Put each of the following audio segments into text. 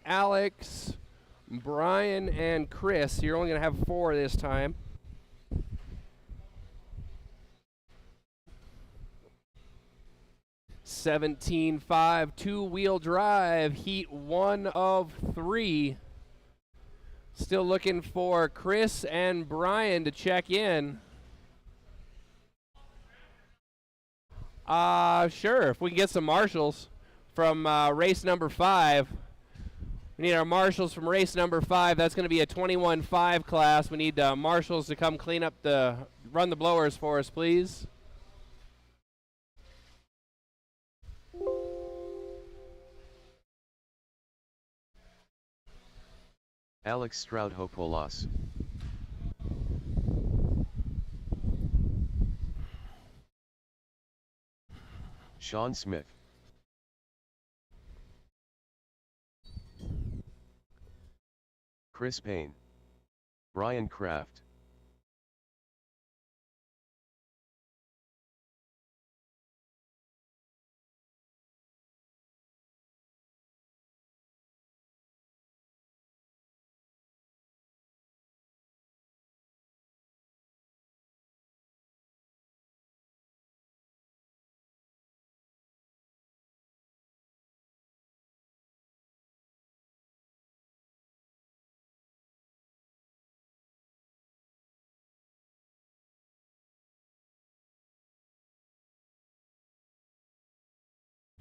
Alex, Brian, and Chris. You're only going to have 4 this time. $17.5 two-wheel drive, heat 1 of 3. Still looking for Chris and Brian to check in. Sure, if we can get some marshals from race number 5. We need our marshals from race number 5. That's going to be a 21.5 class. We need marshals to come clean up run the blowers for us, please. Alex Stroud-Hopolas. Sean Smith. Chris Payne. Brian Kraft.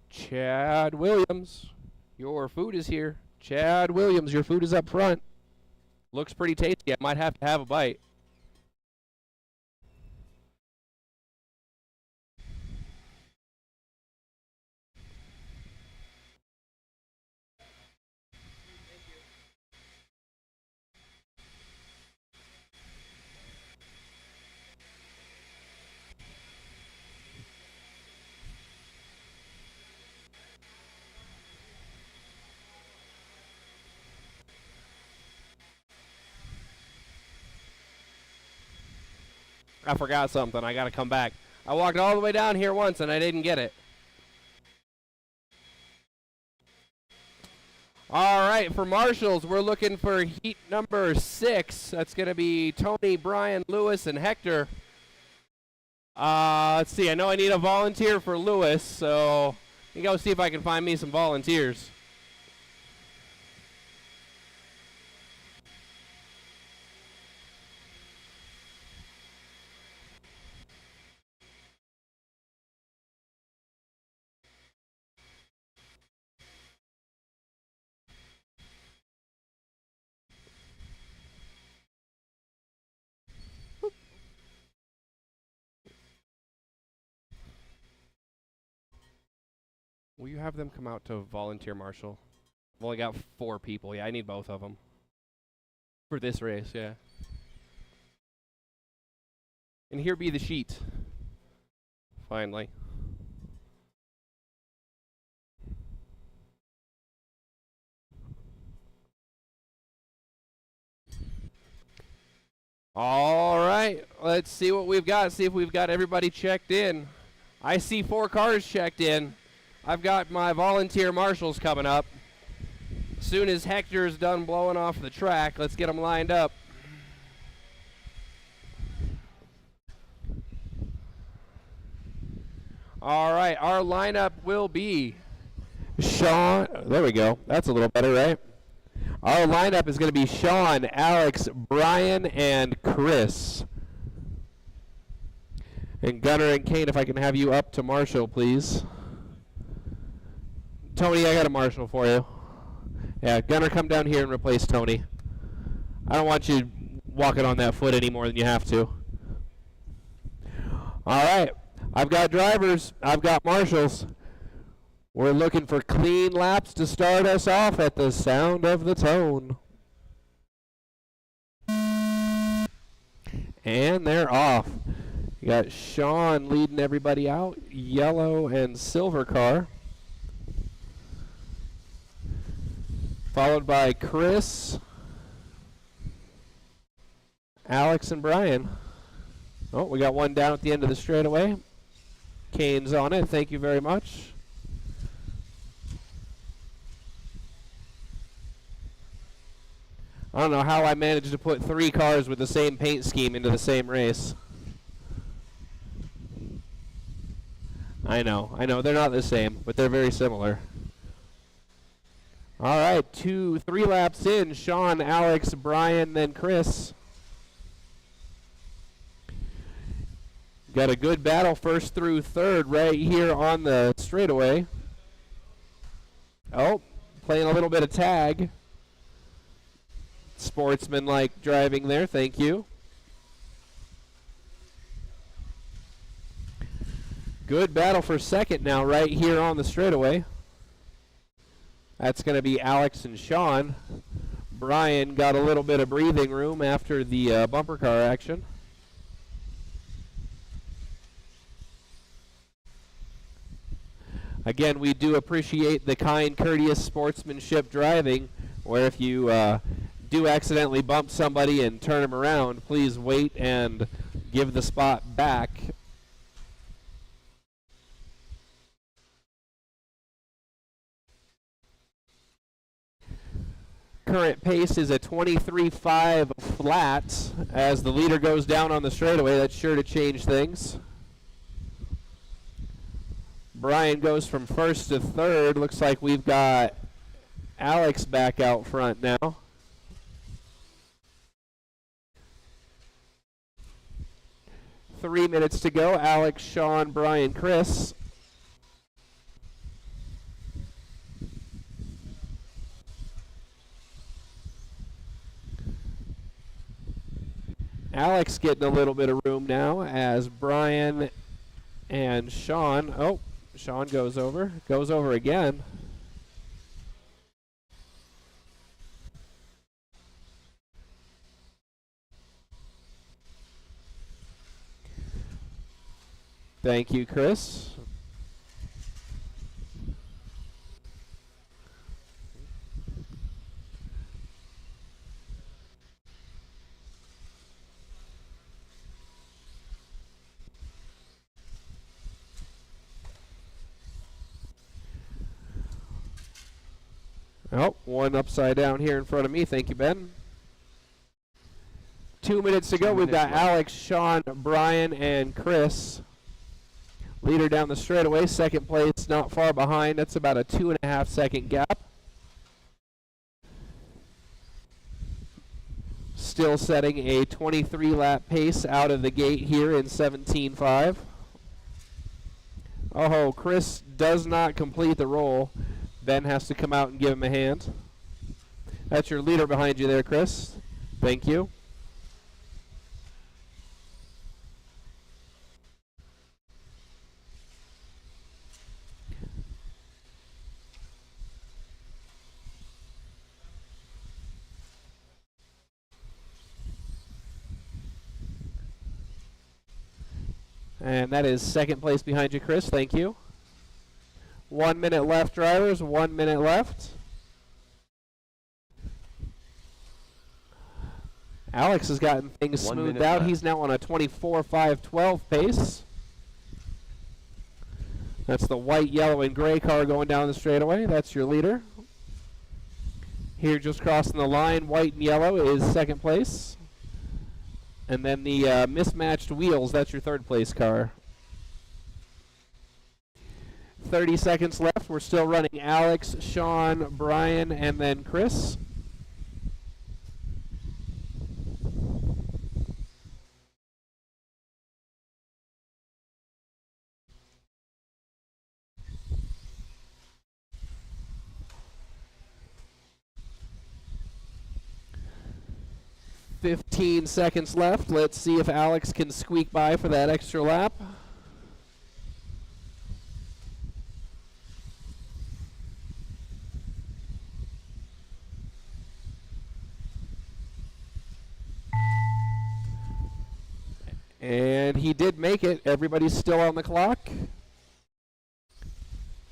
Chad Williams, your food is here. Chad Williams, your food is up front. Looks pretty tasty. I might have to have a bite. I forgot something. I got to come back. I walked all the way down here once and I didn't get it. All right, for marshals, we're looking for heat number 6. That's going to be Tony, Brian, Lewis, and Hector. Let's see. I know I need a volunteer for Lewis, so let me go see if I can find me some volunteers. Will you have them come out to volunteer marshal? I've only got 4 people. Yeah, I need both of them. For this race, yeah. And here be the sheet. Finally. All right, let's see what we've got. See if we've got everybody checked in. I see 4 cars checked in. I've got my volunteer marshals coming up. As soon as Hector's done blowing off the track, let's get them lined up. All right, our lineup will be Sean. There we go. That's a little better, right? Our lineup is going to be Sean, Alex, Brian, and Chris. And Gunnar and Kane, if I can have you up to marshal, please. Tony, I got a marshal for you. Yeah, Gunnar, come down here and replace Tony. I don't want you walking on that foot any more than you have to. All right. I've got drivers. I've got marshals. We're looking for clean laps to start us off at the sound of the tone. And they're off. You got Sean leading everybody out. Yellow and silver car. Followed by Chris, Alex, and Brian. Oh, we got one down at the end of the straightaway. Kane's on it. Thank you very much. I don't know how I managed to put 3 cars with the same paint scheme into the same race. I know, they're not the same, but they're very similar. All right, 3 laps in, Sean, Alex, Brian, then Chris. Got a good battle first through third right here on the straightaway. Oh, playing a little bit of tag. Sportsman-like driving there, thank you. Good battle for second now right here on the straightaway. That's going to be Alex and Sean. Brian got a little bit of breathing room after the bumper car action. Again, we do appreciate the kind, courteous sportsmanship driving, where if you do accidentally bump somebody and turn them around, please wait and give the spot back. Current pace is a 23.5 flat. As the leader goes down on the straightaway, that's sure to change things. Brian goes from first to third. Looks like we've got Alex back out front now. Three minutes to go. Alex, Sean, Brian, Chris. Alex getting a little bit of room now as Brian and Sean. Oh, Sean goes over again. Thank you, Chris. Oh, one upside down here in front of me. Thank you, Ben. 2 minutes to go. We've got Alex, Sean, Brian, and Chris. Leader down the straightaway. Second place not far behind. That's about a 2.5 second gap. Still setting a 23 lap pace out of the gate here in 17.5. Oh, Chris does not complete the roll. Ben has to come out and give him a hand. That's your leader behind you there, Chris. Thank you. And that is second place behind you, Chris. Thank you. 1 minute left, drivers. 1 minute left. Alex has gotten things smoothed out. He's now on a 24.512 pace. That's the white, yellow, and gray car going down the straightaway. That's your leader. Here, just crossing the line, white and yellow is second place. And then the mismatched wheels, that's your third place car. 30 seconds left. We're still running Alex, Sean, Brian, and then Chris. $15 seconds left. Let's see if Alex can squeak by for that extra lap. And he did make it. Everybody's still on the clock.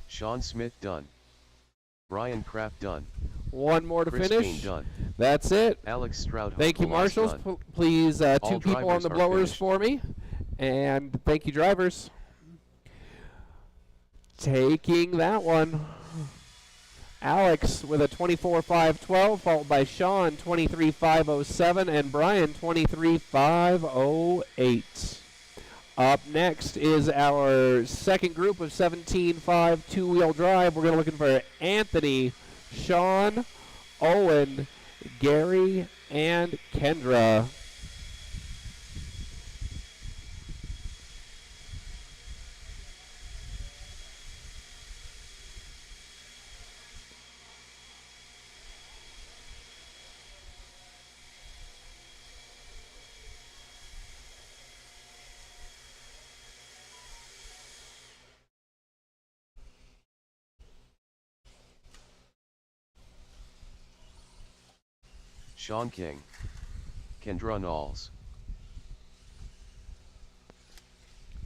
Sean Smith done. Brian Kraft done. One more to Chris finish. Bean done. That's it. Alex Stroud. Thank you, marshals. Please, two people on the blowers for me. And thank you, drivers. Taking that one. Alex with a 24.512, followed by Sean 23.507, and Brian 23.508. Up next is our second group of 17.5 two-wheel drive. We're going to looking for Anthony, Sean, Owen, Gary, and Kendra. Sean King, Kendra Knowles.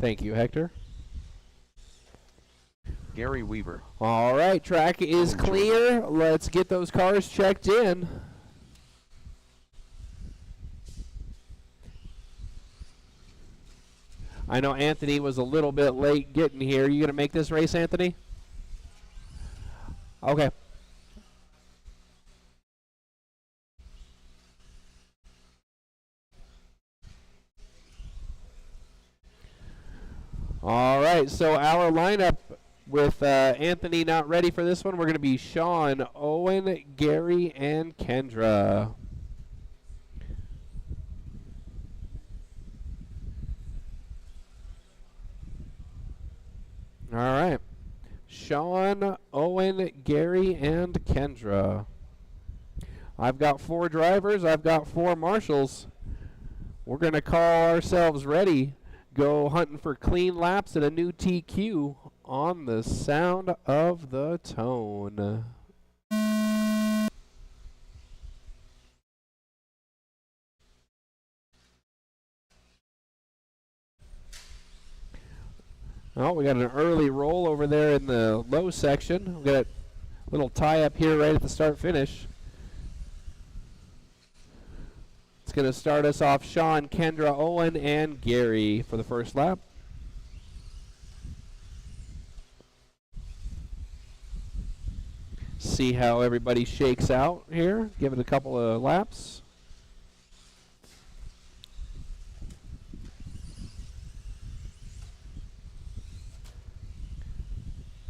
Thank you, Hector. Gary Weaver. All right, track is clear. Let's get those cars checked in. I know Anthony was a little bit late getting here. You going to make this race, Anthony? Okay. All right, so our lineup with Anthony not ready for this one, we're going to be Sean, Owen, Gary, and Kendra. All right. Sean, Owen, Gary, and Kendra. I've got 4 drivers. I've got 4 marshals. We're going to call ourselves ready. Go hunting for clean laps and a new TQ on the sound of the tone. Oh, we got an early roll over there in the low section. We got a little tie up here right at the start finish. It's going to start us off Sean, Kendra, Owen, and Gary for the first lap. See how everybody shakes out here. Give it a couple of laps.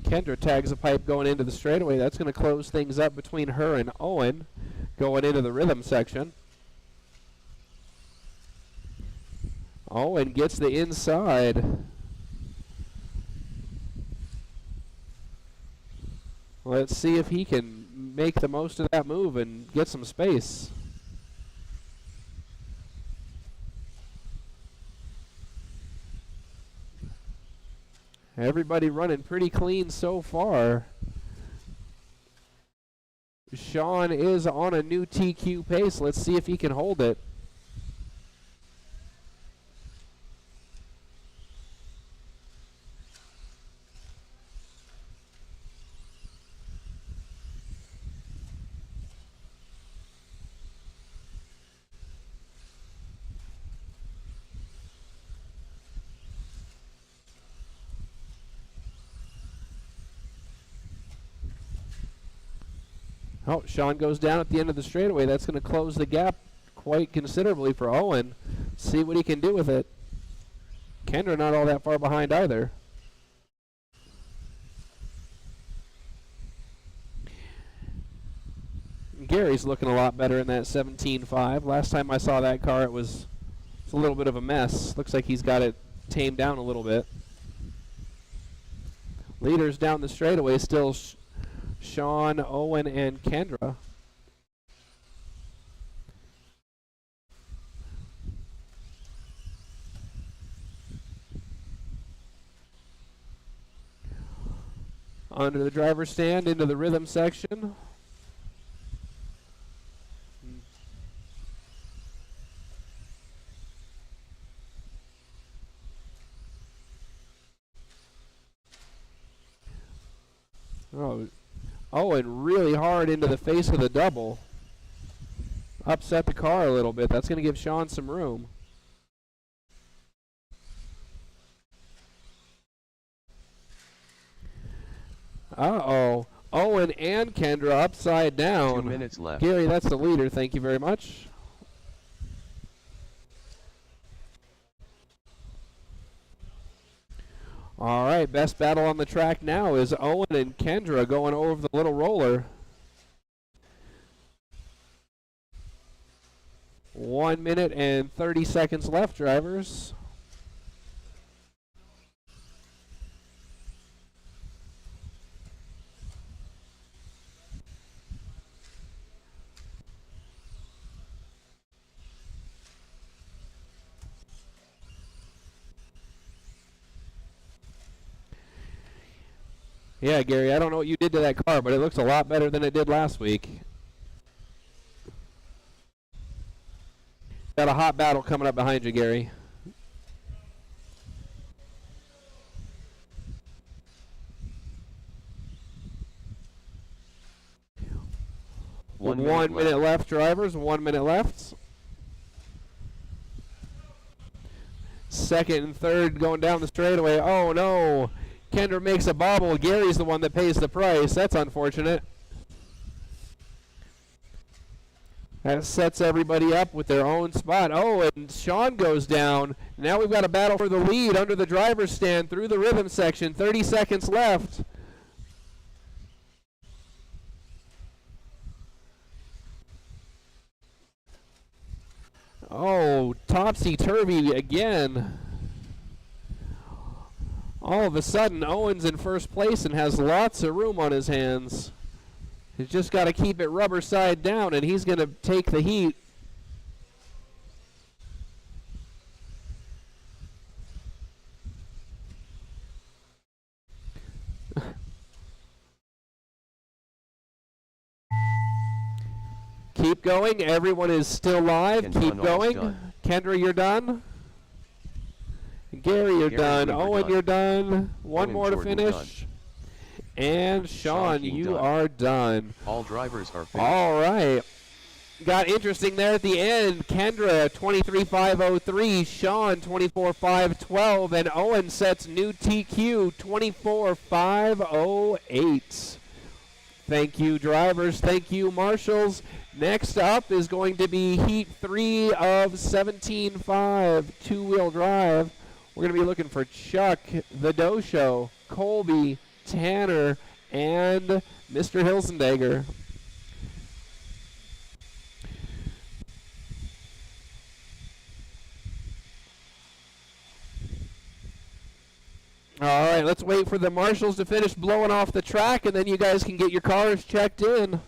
Kendra tags a pipe going into the straightaway. That's going to close things up between her and Owen going into the rhythm section. Owen gets the inside. Let's see if he can make the most of that move and get some space. Everybody running pretty clean so far. Sean is on a new TQ pace. Let's see if he can hold it. Oh, Sean goes down at the end of the straightaway. That's going to close the gap quite considerably for Owen. See what he can do with it. Kendra not all that far behind either. Gary's looking a lot better in that 17.5. Last time I saw that car, it was a little bit of a mess. Looks like he's got it tamed down a little bit. Leaders down the straightaway still Sean, Owen, and Kendra. Under the driver's stand into the rhythm section. Oh, Owen really hard into the face of the double. Upset the car a little bit. That's going to give Sean some room. Uh-oh. Owen and Kendra upside down. 2 minutes left. Gary, that's the leader. Thank you very much. All right, best battle on the track now is Owen and Kendra going over the little roller. 1 minute and 30 seconds left, drivers. Yeah, Gary, I don't know what you did to that car, but it looks a lot better than it did last week. Got a hot battle coming up behind you, Gary. One minute left, drivers. 1 minute left. Second and third going down the straightaway. Oh, no. Kendra makes a bobble. Gary's the one that pays the price. That's unfortunate. That sets everybody up with their own spot. Oh, and Sean goes down. Now we've got a battle for the lead under the driver's stand through the rhythm section. 30 seconds left. Oh, topsy-turvy again. All of a sudden, Owen's in first place and has lots of room on his hands. He's just got to keep it rubber side down, and he's going to take the heat. Keep going. Everyone is still live. Keep going. Kendra, you're done. Gary, you're done. Owen, you're done. One more to finish. And Sean, you are done. All drivers are finished. All right. Got interesting there at the end. Kendra, 23.503. Sean, 24.512. And Owen sets new TQ, 24.508. Thank you, drivers. Thank you, marshals. Next up is going to be Heat 3 of 17.5, two-wheel drive. We're going to be looking for Chuck, the Doe Show, Colby, Tanner, and Mr. Hilsendager. All right, let's wait for the marshals to finish blowing off the track, and then you guys can get your cars checked in.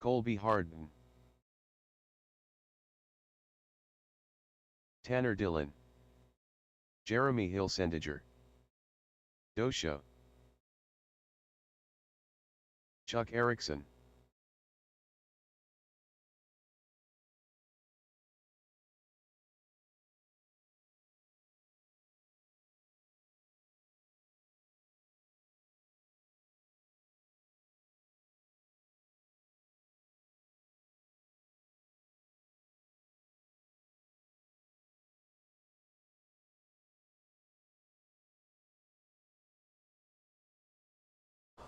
Colby Harden, Tanner Dillon, Jeremy Hilsendager, Dosho, Chuck Erickson,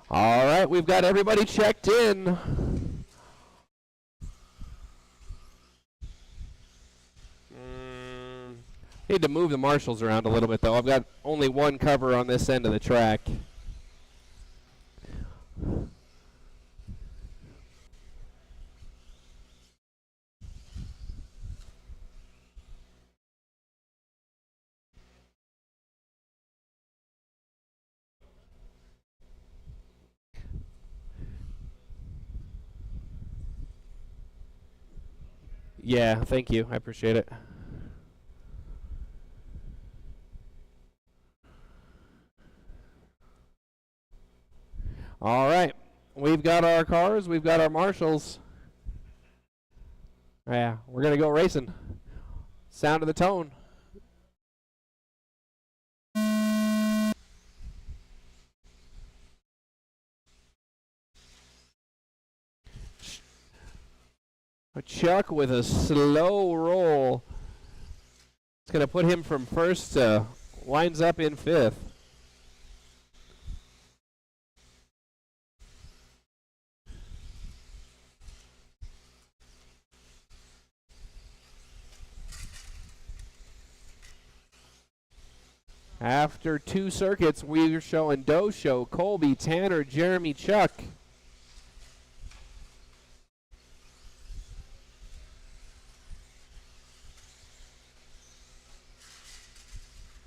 All right, we've got everybody checked in. Need to move the marshals around a little bit, though. I've got only one cover on this end of the track. Yeah, thank you. I appreciate it. All right. We've got our cars. We've got our marshals. Yeah, we're going to go racing. Sound of the tone. Chuck with a slow roll. It's going to put him from first to winds up in fifth. After 2 circuits, we're showing Dosho, Colby, Tanner, Jeremy, Chuck.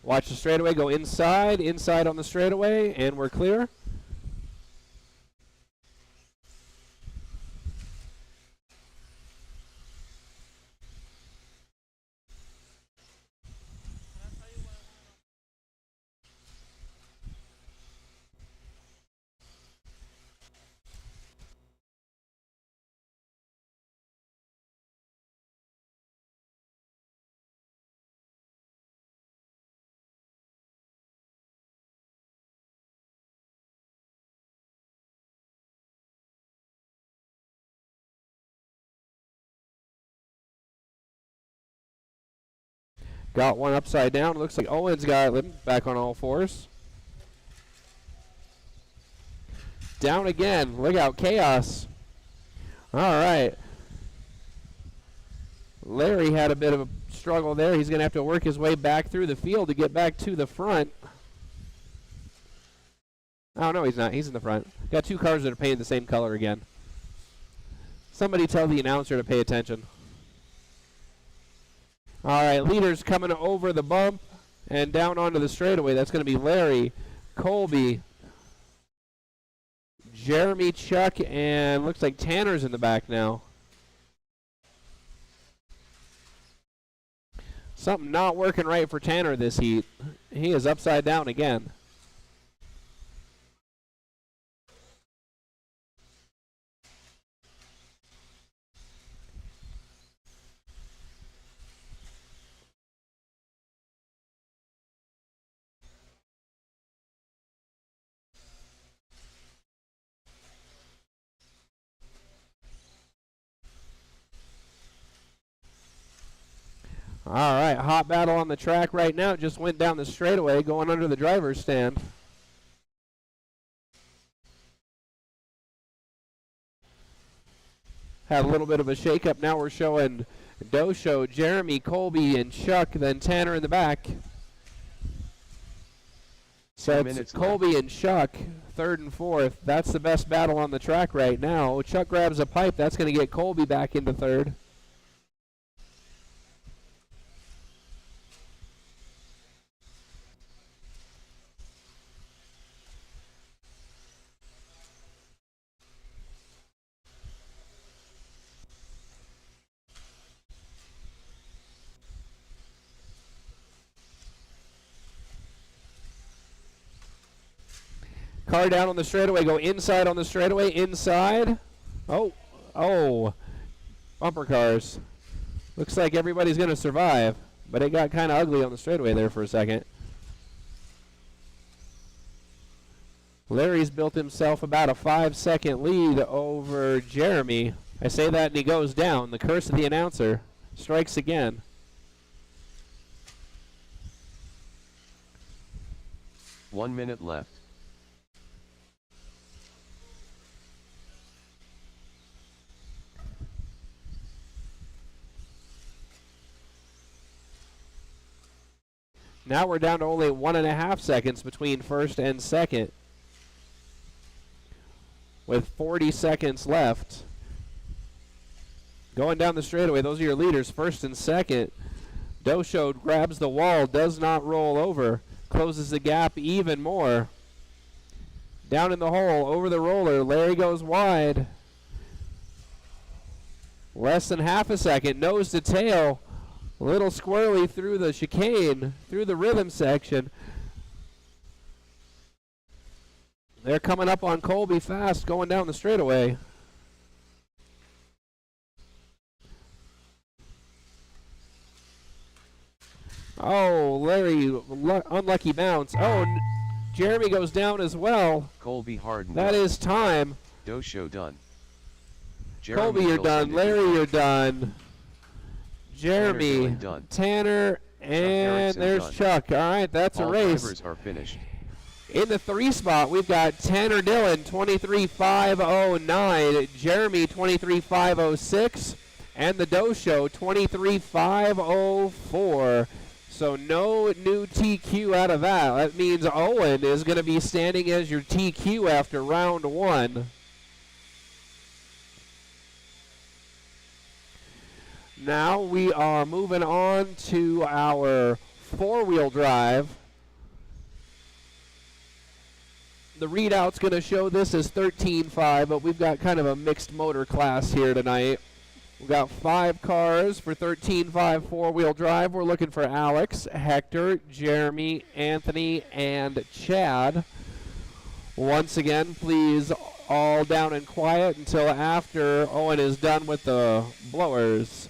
Watch the straightaway, go inside on the straightaway, and we're clear. Got one upside down. Looks like Owen's got it back on all fours. Down again. Look out, chaos. All right. Larry had a bit of a struggle there. He's going to have to work his way back through the field to get back to the front. Oh, no, he's not. He's in the front. Got 2 cars that are painted the same color again. Somebody tell the announcer to pay attention. All right, leaders coming over the bump and down onto the straightaway. That's going to be Larry, Colby, Jeremy, Chuck, and looks like Tanner's in the back now. Something not working right for Tanner this heat. He is upside down again. All right, hot battle on the track right now. Just went down the straightaway, going under the driver's stand. Had a little bit of a shakeup. Now we're showing Dosho, Jeremy, Colby, and Chuck, then Tanner in the back. So it's Colby and Chuck, 3rd and 4th. That's the best battle on the track right now. Chuck grabs a pipe. That's going to get Colby back into 3rd. Car down on the straightaway, go inside on the straightaway, inside. Oh, bumper cars. Looks like everybody's going to survive, but it got kind of ugly on the straightaway there for a second. Larry's built himself about a 5-second lead over Jeremy. I say that and he goes down. The curse of the announcer strikes again. One minute left. Now we're down to only 1.5 seconds between first and second, with 40 seconds left. Going down the straightaway, those are your leaders, first and second. Dosho grabs the wall, does not roll over, closes the gap even more. Down in the hole, over the roller, Larry goes wide. Less than half a second, nose to tail. A little squirrely through the chicane, through the rhythm section. They're coming up on Colby fast, going down the straightaway. Oh, Larry, unlucky bounce. Oh, Jeremy goes down as well. Colby Harden. That is time. Dosho done. Colby, you're done. Larry, you're done. Jeremy, done. Tanner, and there's done. Chuck. All right, that's All a race. Drivers are finished. In the 3 spot, we've got Tanner Dillon, 23.509, Jeremy, 23.506, and the Dosho, 23.504. So no new TQ out of that. That means Owen is going to be standing as your TQ after round 1. Now we are moving on to our 4-wheel drive. The readout's going to show this as 13.5, but we've got kind of a mixed motor class here tonight. We've got 5 cars for 13.5 4-wheel drive. We're looking for Alex, Hector, Jeremy, Anthony, and Chad. Once again, please all down and quiet until after Owen is done with the blowers.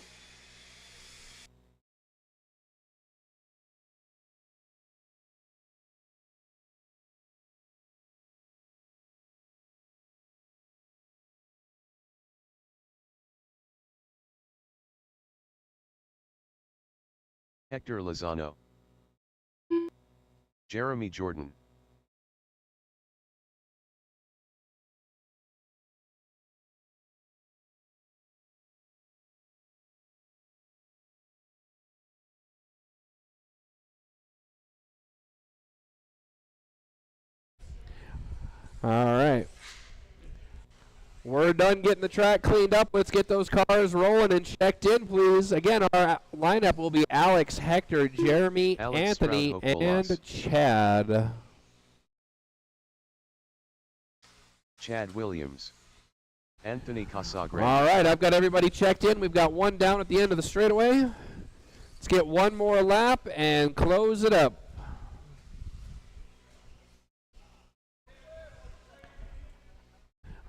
Hector Lozano. Jeremy Jordan. All right. We're done getting the track cleaned up. Let's get those cars rolling and checked in, please. Again, our lineup will be Alex, Hector, Jeremy, Anthony, and Chad. Chad Williams. Anthony Casagrande. All right, I've got everybody checked in. We've got one down at the end of the straightaway. Let's get one more lap and close it up.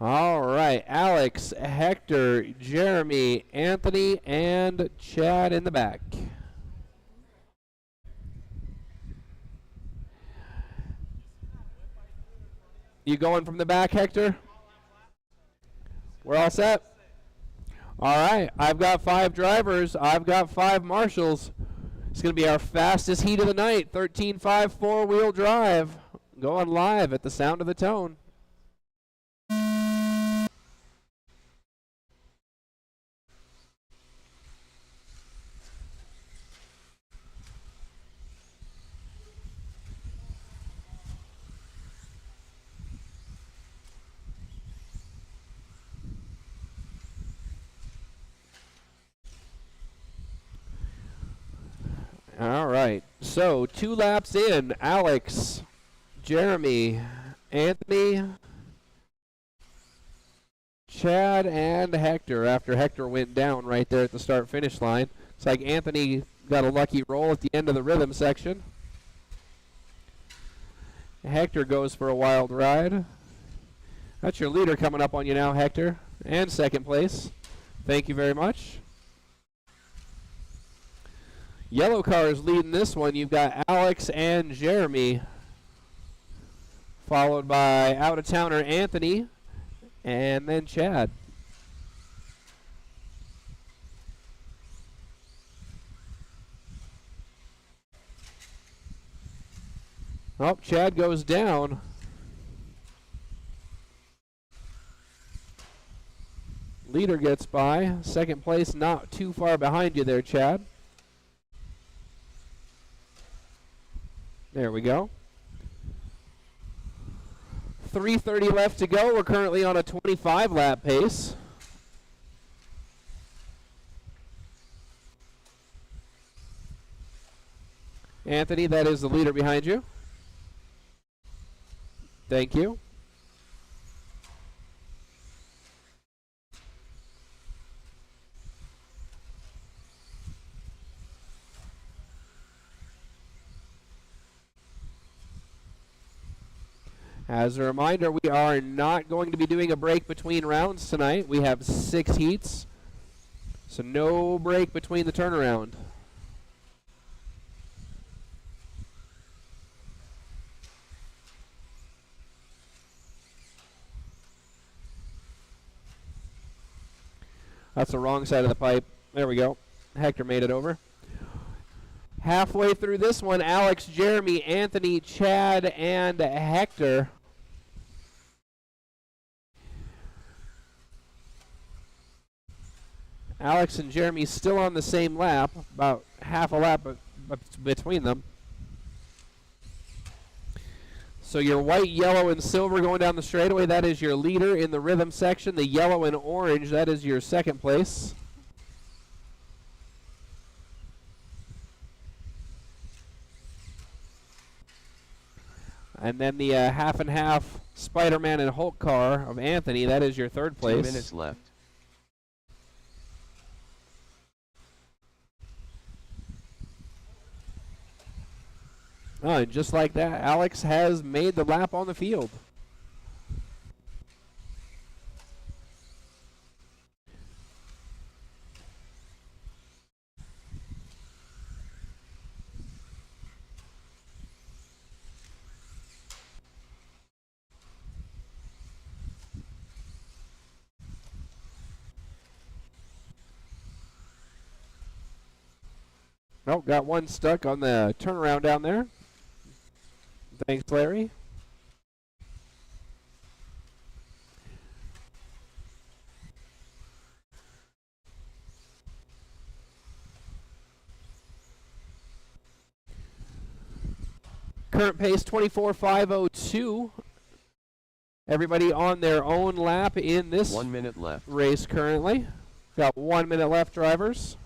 All right, Alex, Hector, Jeremy, Anthony, and Chad in the back. You going from the back, Hector? We're all set? All right, I've got 5 drivers. I've got 5 marshals. It's going to be our fastest heat of the night, 13.5 4-wheel drive. Going live at the sound of the tone. All right, so 2 laps in, Alex, Jeremy, Anthony, Chad, and Hector, after Hector went down right there at the start-finish line. It's like Anthony got a lucky roll at the end of the rhythm section. Hector goes for a wild ride. That's your leader coming up on you now, Hector, and second place. Thank you very much. Yellow car is leading this one. You've got Alex and Jeremy, followed by out-of-towner Anthony, and then Chad. Oh, Chad goes down. Leader gets by. Second place not too far behind you there, Chad. There we go. 3:30 left to go. We're currently on a 25-lap pace. Anthony, that is the leader behind you. Thank you. As a reminder, we are not going to be doing a break between rounds tonight. We have 6 heats, so no break between the turnaround. That's the wrong side of the pipe. There we go. Hector made it over. Halfway through this one, Alex, Jeremy, Anthony, Chad, and Hector. Alex and Jeremy still on the same lap, about half a lap between them. So your white, yellow, and silver going down the straightaway, that is your leader in the rhythm section. The yellow and orange, that is your second place. And then the half and half Spider-Man and Hulk car of Anthony, that is your third place. 2 minutes left. Oh, and just like that, Alex has made the lap on the field. Oh, got one stuck on the turnaround down there. Thanks, Larry. Current pace 24.502. Everybody on their own lap in this 1 minute left. Race currently. Got 1 minute left, drivers.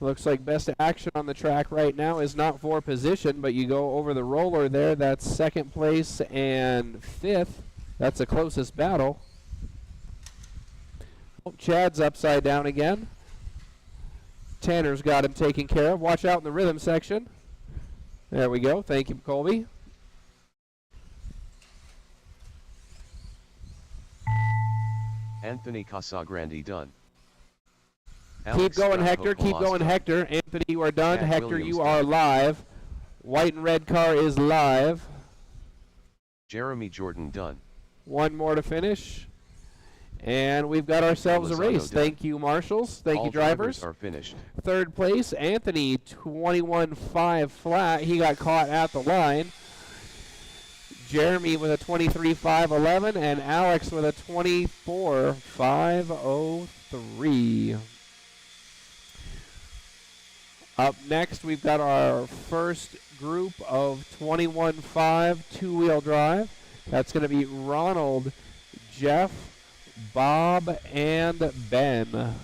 Looks like best action on the track right now is not for position, but you go over the roller there. That's second place and fifth. That's the closest battle. Oh, Chad's upside down again. Tanner's got him taken care of. Watch out in the rhythm section. There we go. Thank you, Colby. Anthony Casagrande done. Keep going, Hector. Keep going, Hector. Anthony, you are done. Hector, you are live. White and red car is live. Jeremy Jordan done. One more to finish. And we've got ourselves a race. Thank you, marshals. Thank you, drivers. Are finished. Third place, Anthony, 21.5 flat. He got caught at the line. Jeremy with a 23.511 and Alex with a 24.503. Up next, we've got our first group of 21.5 two-wheel drive. That's going to be Ronald, Jeff, Bob, and Ben.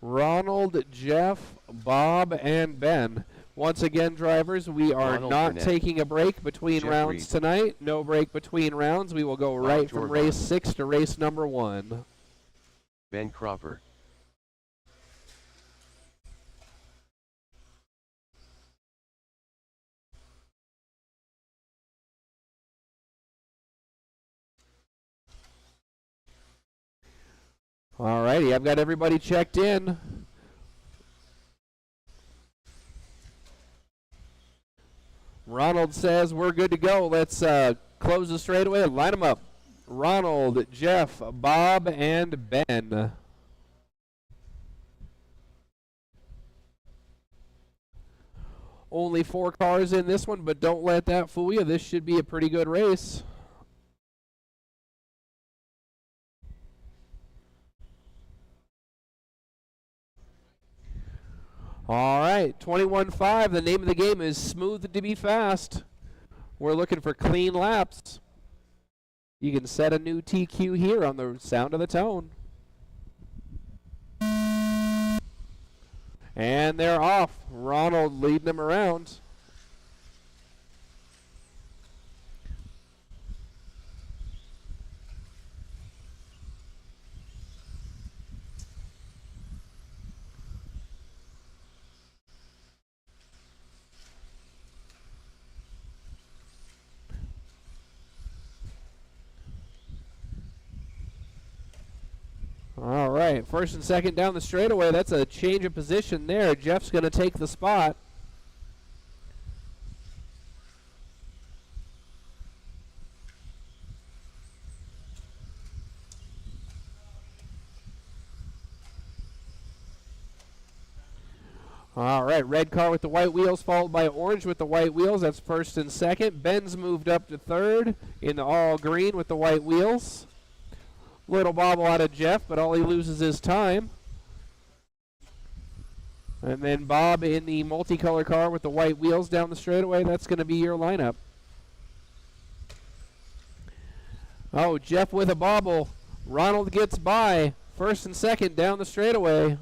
Ronald, Jeff, Bob, and Ben. Once again, drivers, we are not taking a break between rounds tonight. No break between rounds. We will go right from race 6 to race number 1. Ben Cropper. All righty, I've got everybody checked in. Ronald says we're good to go. Let's close the straightaway and line them up. Ronald, Jeff, Bob, and Ben. Only 4 cars in this one, but don't let that fool you. This should be a pretty good race. All right, 21.5. The name of the game is Smooth to be Fast. We're looking for clean laps. You can set a new TQ here on the sound of the tone. And they're off. Ronald leading them around. All right, first and second down the straightaway. That's a change of position there. Jeff's going to take the spot. All right, red car with the white wheels, followed by orange with the white wheels. That's first and second. Ben's moved up to third in the all green with the white wheels. Little bobble out of Jeff, but all he loses is time. And then Bob in the multicolor car with the white wheels down the straightaway. That's going to be your lineup. Oh, Jeff with a bobble. Ronald gets by. First and second down the straightaway.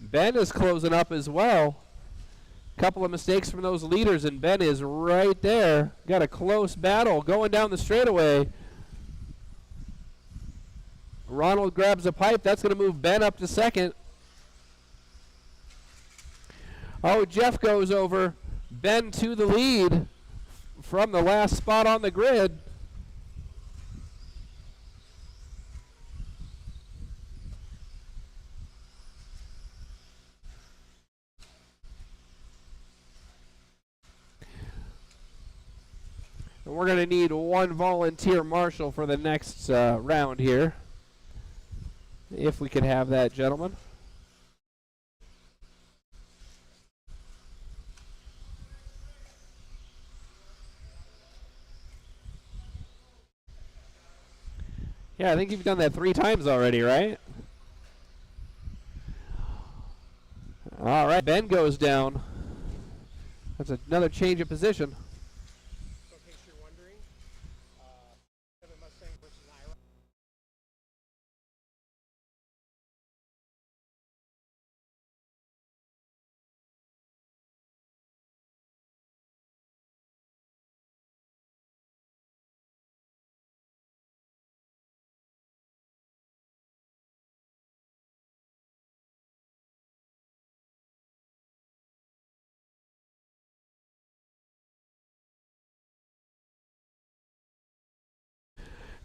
Ben is closing up as well. Couple of mistakes from those leaders, and Ben is right there. Got a close battle going down the straightaway. Ronald grabs a pipe. That's going to move Ben up to second. Oh, Jeff goes over. Ben to the lead from the last spot on the grid. And we're going to need one volunteer marshal for the next round here. If we could have that, gentlemen. Yeah, I think you've done that 3 times already, right? All right, Ben goes down. That's another change of position. So in case you're wondering, Kevin Mustang versus Ira.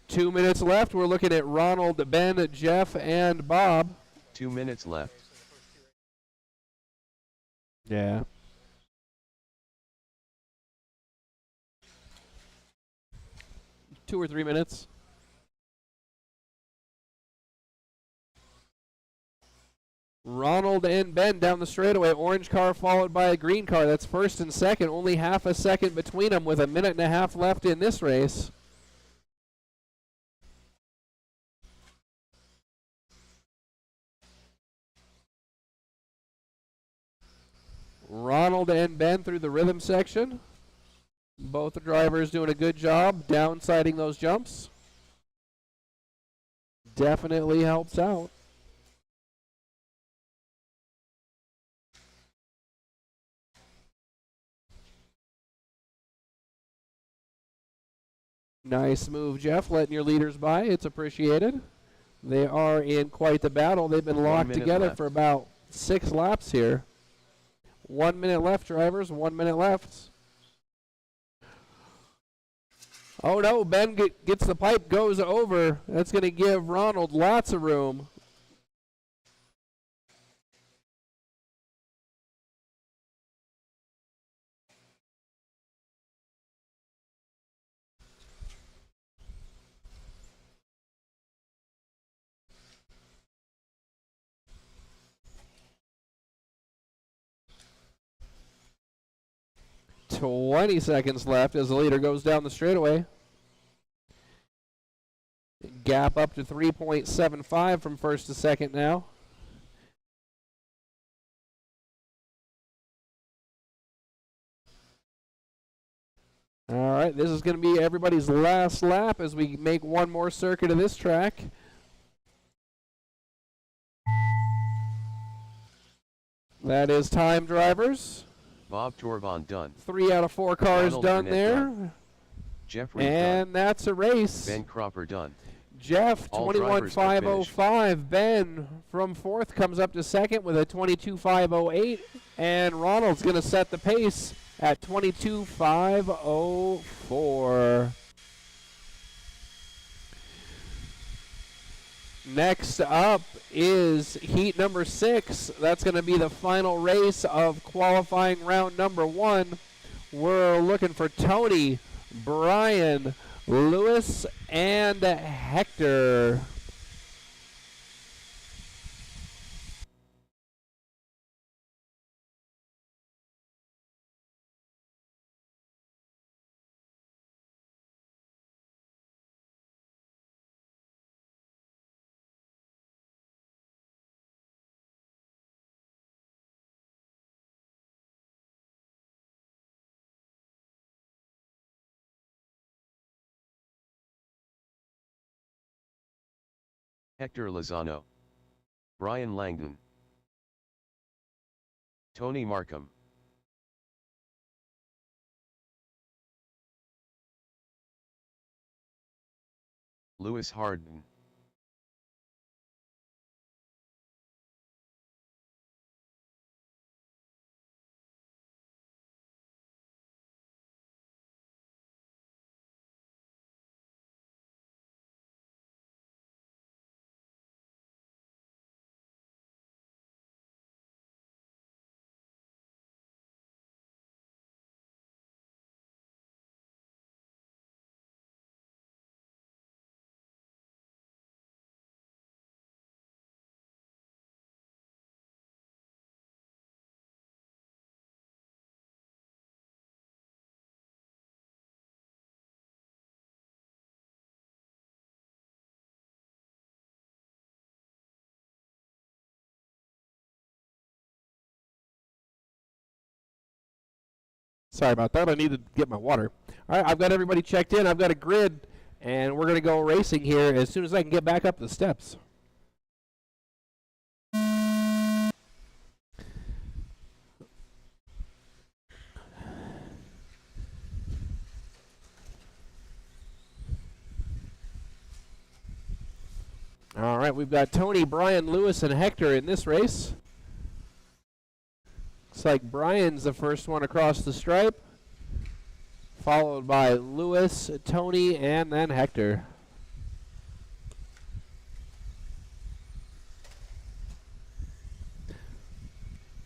Two minutes left. We're looking at Ronald, Ben, Jeff, and Bob. 2 minutes left. Yeah. Two or 3 minutes. Ronald and Ben down the straightaway. Orange car followed by a green car. That's first and second. Only half a second between them with a minute and a half left in this race. Ronald and Ben through the rhythm section. Both the drivers doing a good job downsiding those jumps. Definitely helps out. Nice move, Jeff, letting your leaders by. It's appreciated. They are in quite the battle. They've been locked together for about 6 laps here. 1 minute left, drivers. 1 minute left. Oh, no. Ben gets the pipe, goes over. That's going to give Ronald lots of room. 20 seconds left as the leader goes down the straightaway. Gap up to 3.75 from first to second now. All right, this is going to be everybody's last lap as we make one more circuit of this track. That is time, drivers. Bob Torban done. 3 out of 4 cars Ronald done Burnett there. done. Jeffrey And done. that's a race. Ben Cropper done. Jeff, All drivers are 21.505. Ben from fourth comes up to second with a 22.508. And Ronald's going to set the pace at 22.504. Next up is heat number 6. That's going to be the final race of qualifying round number 1. We're looking for Tony, Brian, Lewis, and Hector. Hector Lozano. Brian Langdon. Tony Markham. Lewis Harden. Sorry about that. I need to get my water. All right, I've got everybody checked in. I've got a grid, and we're going to go racing here as soon as I can get back up the steps. All right, we've got Tony, Brian, Lewis, and Hector in this race. Looks like Brian's the first one across the stripe, followed by Lewis, Tony, and then Hector.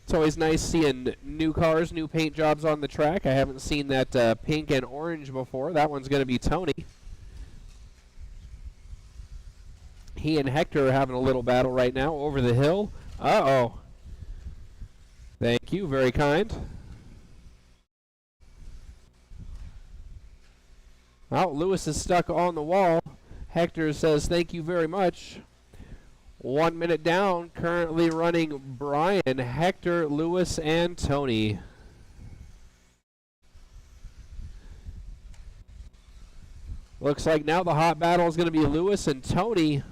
It's always nice seeing new cars, new paint jobs on the track. I haven't seen that pink and orange before. That one's going to be Tony. He and Hector are having a little battle right now over the hill. Uh-oh. Thank you, very kind. Well, Lewis is stuck on the wall. Hector says thank you very much. 1 minute down, currently running Brian, Hector, Lewis, and Tony. Looks like now the hot battle is going to be Lewis and Tony.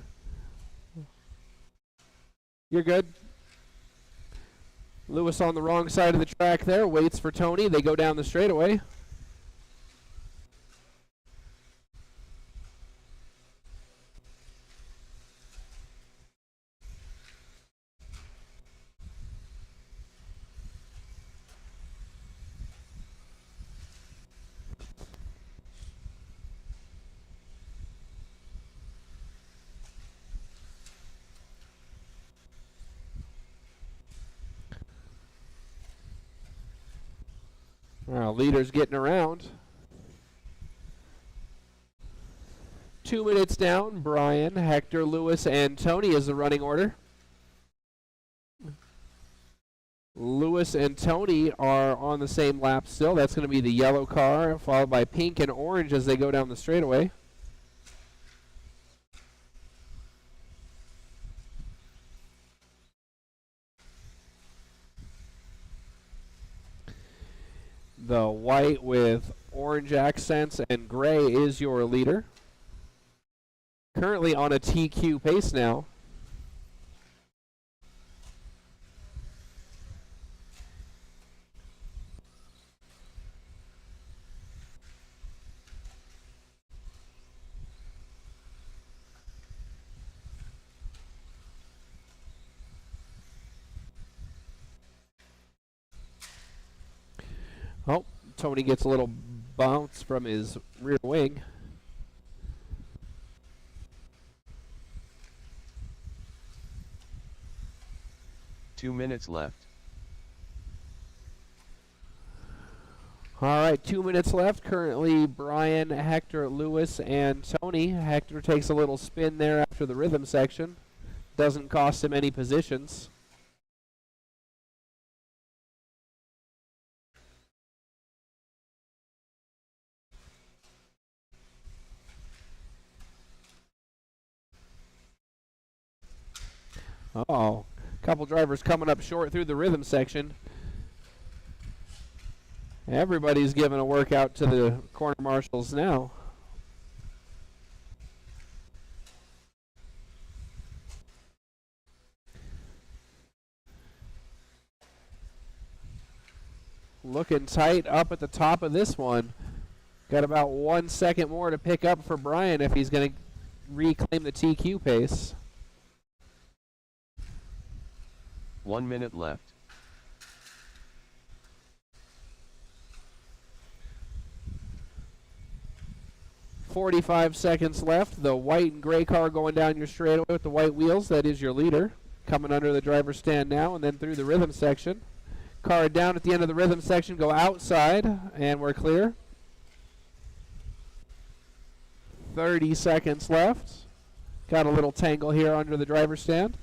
You're good. Lewis on the wrong side of the track there, waits for Tony. They go down the straightaway. Leaders getting around. 2 minutes down, Brian, Hector, Lewis, and Tony is the running order. Lewis and Tony are on the same lap still. That's going to be the yellow car, followed by pink and orange as they go down the straightaway. The white with orange accents and gray is your leader. Currently on a TQ pace now. Oh, Tony gets a little bounce from his rear wing. Two minutes left. All right, 2 minutes left. Currently, Brian, Hector, Lewis, and Tony. Hector takes a little spin there after the rhythm section. Doesn't cost him any positions. Uh-oh. Couple drivers coming up short through the rhythm section. Everybody's giving a workout to the corner marshals now. Looking tight up at the top of this one. Got about 1 second more to pick up for Brian if he's going to reclaim the TQ pace. 1 minute left. .45 seconds left. The white and gray car going down your straightaway with the white wheels. That is your leader. Coming under the driver's stand now and then through the rhythm section. Car down at the end of the rhythm section. Go outside and we're clear. 30 seconds left. Got a little tangle here under the driver's stand.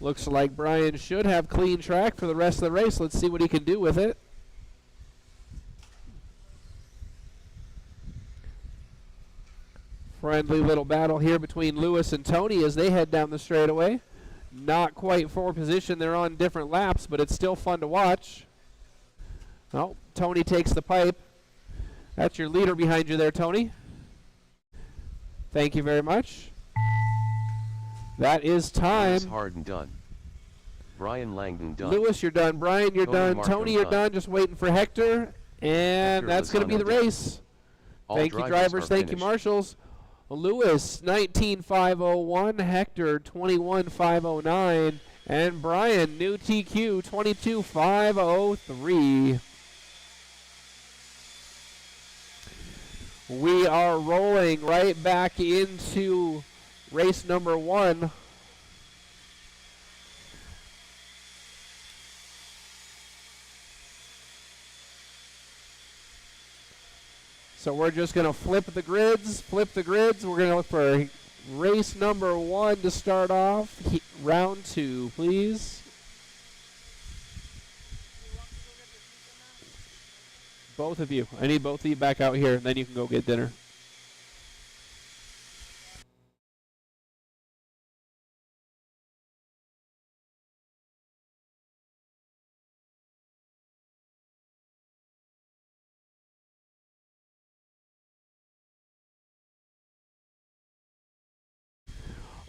Looks like Brian should have clean track for the rest of the race. Let's see what he can do with it. Friendly little battle here between Lewis and Tony as they head down the straightaway. Not quite for position. They're on different laps, but it's still fun to watch. Oh, Tony takes the pipe. That's your leader behind you there, Tony. Thank you very much. That is time. Harden done. Brian Langdon done. Lewis, you're done. Brian, you're done. Markham Tony, you're done. Just waiting for Hector. And that's going to be the race. Thank you, drivers. Thank you, marshals. Lewis, 19.501. Hector, 21.509. And Brian, new TQ, 22.503. We are rolling right back into race number 1. So we're just going to flip the grids. We're going to look for race number 1 to start off. Round 2, please. Both of you. I need both of you back out here, and then you can go get dinner.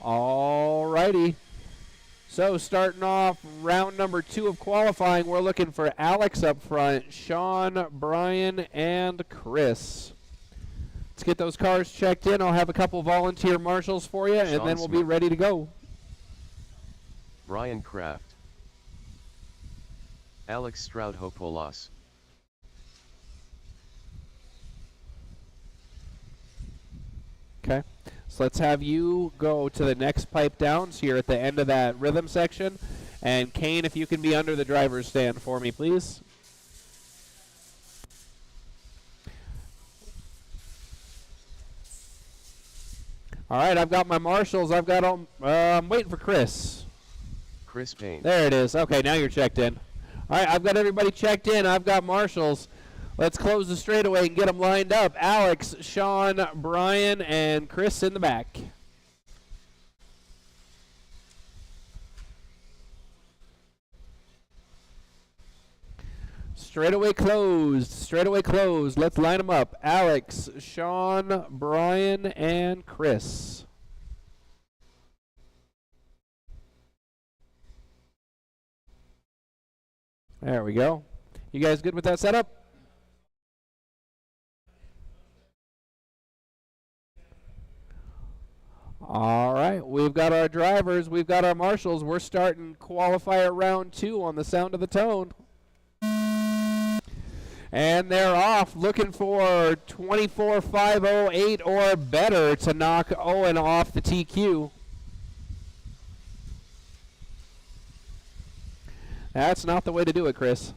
All righty. So starting off round number 2 of qualifying, we're looking for Alex up front, Sean, Brian, and Chris. Let's get those cars checked in. I'll have a couple volunteer marshals for you, and then we'll be ready to go. Brian Kraft. Alex Stroudhopoulos. Okay. So let's have you go to the next pipe down. So you're at the end of that rhythm section. And Kane, if you can be under the driver's stand for me, please. All right, I've got my marshals. I've got them. I'm waiting for Chris. Chris Payne. There it is. Okay, now you're checked in. All right, I've got everybody checked in. I've got marshals. Let's close the straightaway and get them lined up. Alex, Sean, Brian, and Chris in the back. Straightaway closed. Straightaway closed. Let's line them up. Alex, Sean, Brian, and Chris. There we go. You guys good with that setup? All right, we've got our drivers, we've got our marshals. We're starting qualifier round 2 on the sound of the tone. And they're off, looking for 24.508 or better to knock Owen off the TQ. That's not the way to do it, Chris.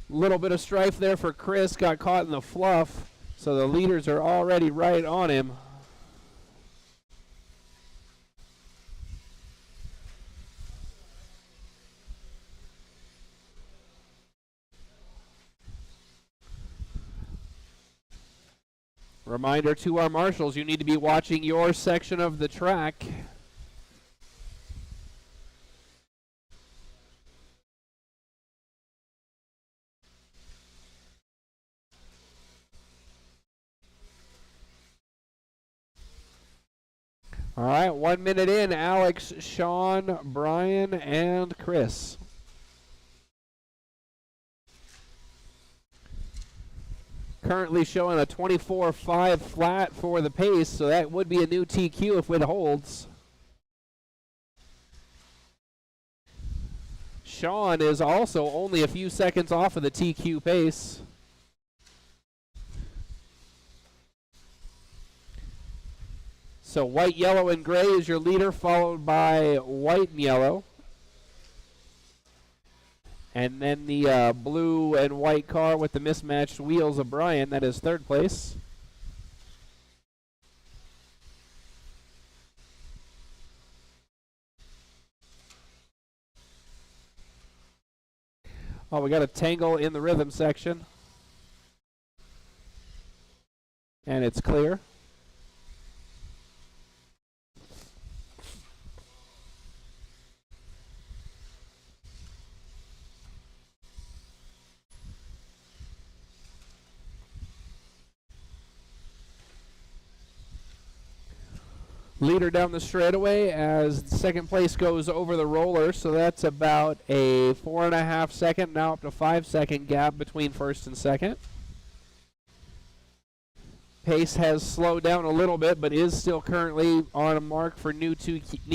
Little bit of strife there for Chris, got caught in the fluff, so the leaders are already right on him. Reminder to our marshals, you need to be watching your section of the track. All right, 1 minute in, Alex, Sean, Brian, and Chris. Currently showing a 24.5 flat for the pace, so that would be a new TQ if it holds. Sean is also only a few seconds off of the TQ pace. So white, yellow, and gray is your leader, followed by white and yellow. And then the blue and white car with the mismatched wheels of Brian, that is third place. Oh, we got a tangle in the rhythm section. And it's clear. Leader down the straightaway as second place goes over the roller, so that's about a 4.5 second, now up to 5 second gap between first and second. Pace has slowed down a little bit, but is still currently on a mark for new TQ.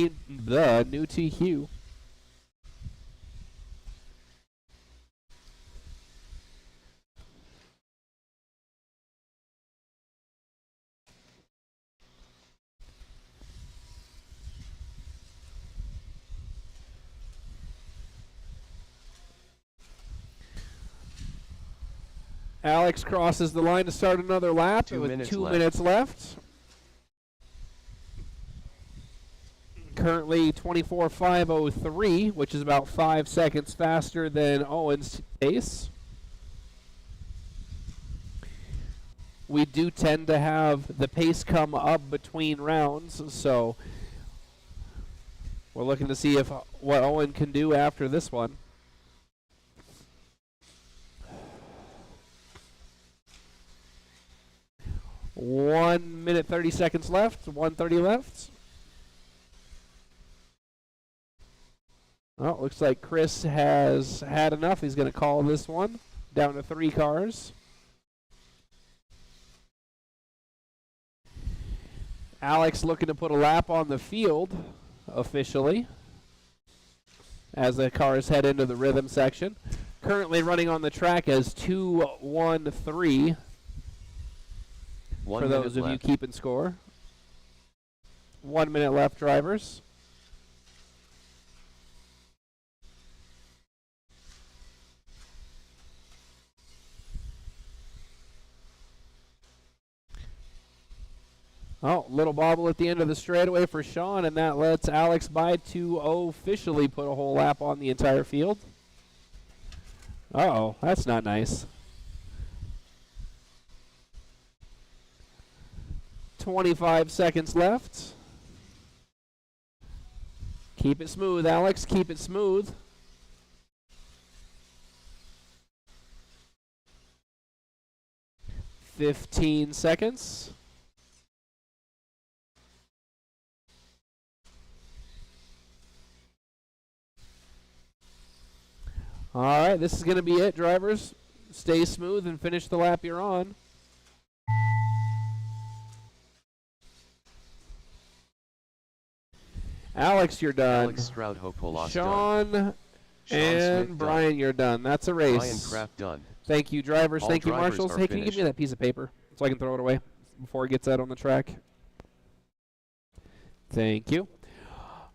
Alex crosses the line to start another lap with 2 minutes left. Currently 24.503, which is about 5 seconds faster than Owen's pace. We do tend to have the pace come up between rounds, so we're looking to see what Owen can do after this one. 1 minute 30 seconds left, 1:30 left. Well, looks like Chris has had enough. He's going to call this one down to 3 cars. Alex looking to put a lap on the field officially as the cars head into the rhythm section. Currently running on the track as 2-1-3. For those of you keeping score. 1 minute left, drivers. Oh, little bobble at the end of the straightaway for Sean, and that lets Alex by to officially put a whole lap on the entire field. Uh-oh, that's not nice. 25 seconds left. Keep it smooth, Alex. Keep it smooth. $15 seconds. All right, this is going to be it, drivers. Stay smooth and finish the lap you're on. Alex, you're done. Alex Stroud Hopolos Sean done. and Smith Brian, done. you're done. That's a race. Brian Kraft done. Thank you, drivers. All Thank you, drivers marshals. are Hey, can you give me that piece of paper so I can throw it away before it gets out on the track? Thank you.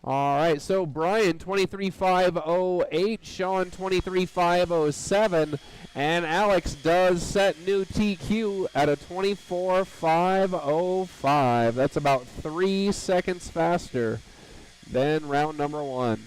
All right, so Brian 23.508, Sean 23.507, and Alex does set new TQ at a 24.505. That's about 3 seconds faster than round number 1.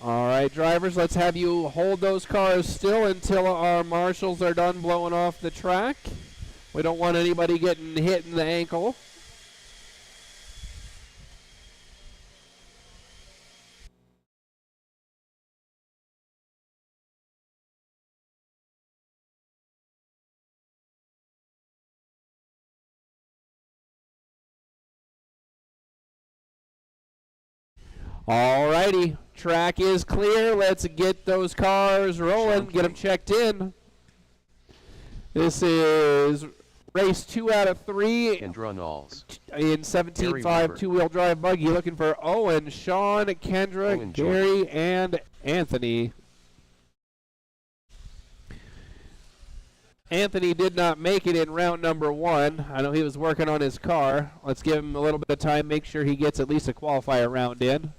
All right, drivers, let's have you hold those cars still until our marshals are done blowing off the track. We don't want anybody getting hit in the ankle. All righty, track is clear. Let's get those cars rolling, get them checked in. This is race 2 out of 3 Kendra Knowles. in 17.5 two-wheel drive buggy. Looking for Owen, Sean, Kendra, Owen, Gary, and Anthony. Anthony did not make it in round number 1. I know he was working on his car. Let's give him a little bit of time, make sure he gets at least a qualifier round in.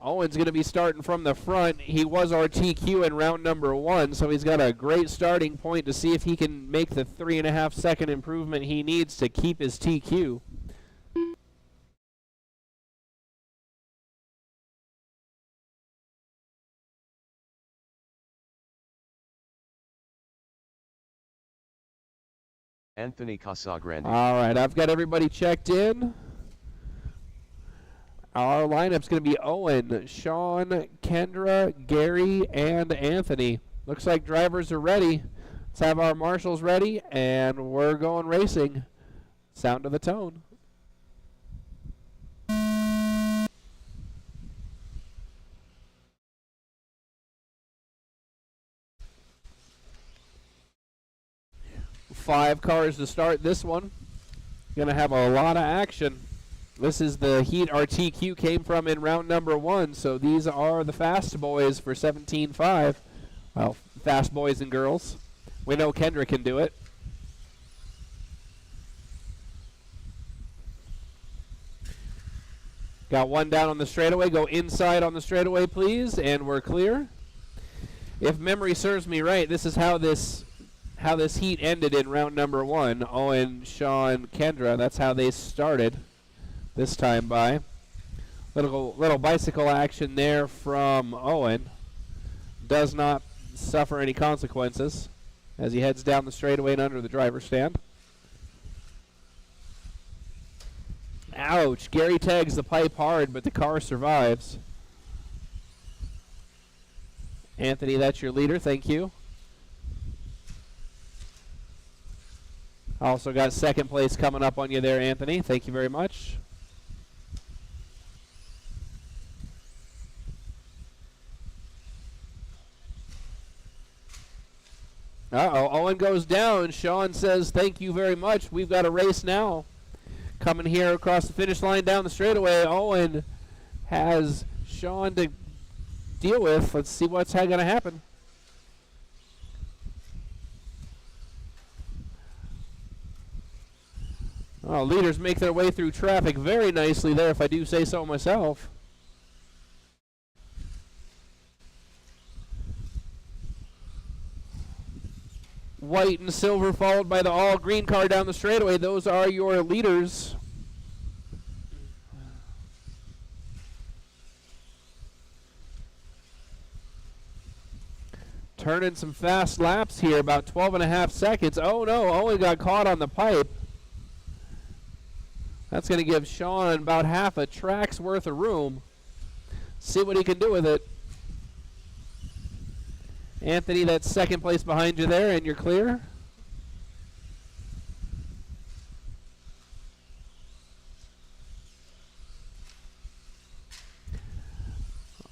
Owen's going to be starting from the front. He was our TQ in round number 1, so he's got a great starting point to see if he can make the 3.5 second improvement he needs to keep his TQ. Anthony Casagrande. All right, I've got everybody checked in. Our lineup's going to be Owen, Sean, Kendra, Gary, and Anthony. Looks like drivers are ready. Let's have our marshals ready, and we're going racing. Sound of the tone. Five cars to start this one. Going to have a lot of action. This is the heat our TQ came from in round number 1, so these are the fast boys for 17.5. Well, fast boys and girls. We know Kendra can do it. Got one down on the straightaway. Go inside on the straightaway, please, and we're clear. If memory serves me right, this is how this heat ended in round number 1. Owen, Sean, Kendra, that's how they started this time by. Little bicycle action there from Owen. Does not suffer any consequences as he heads down the straightaway and under the driver's stand. Ouch. Gary tags the pipe hard, but the car survives. Anthony, that's your leader. Thank you. Also got second place coming up on you there, Anthony. Thank you very much. Uh-oh, Owen goes down. Sean says, thank you very much. We've got a race now. Coming here across the finish line down the straightaway, Owen has Sean to deal with. Let's see what's going to happen. Oh, leaders make their way through traffic very nicely there, if I do say so myself. White and silver followed by the all green car down the straightaway. Those are your leaders. Turning some fast laps here, about 12.5 seconds. Oh no, Owen got caught on the pipe. That's going to give Sean about half a track's worth of room. See what he can do with it. Anthony, that's second place behind you there, and you're clear.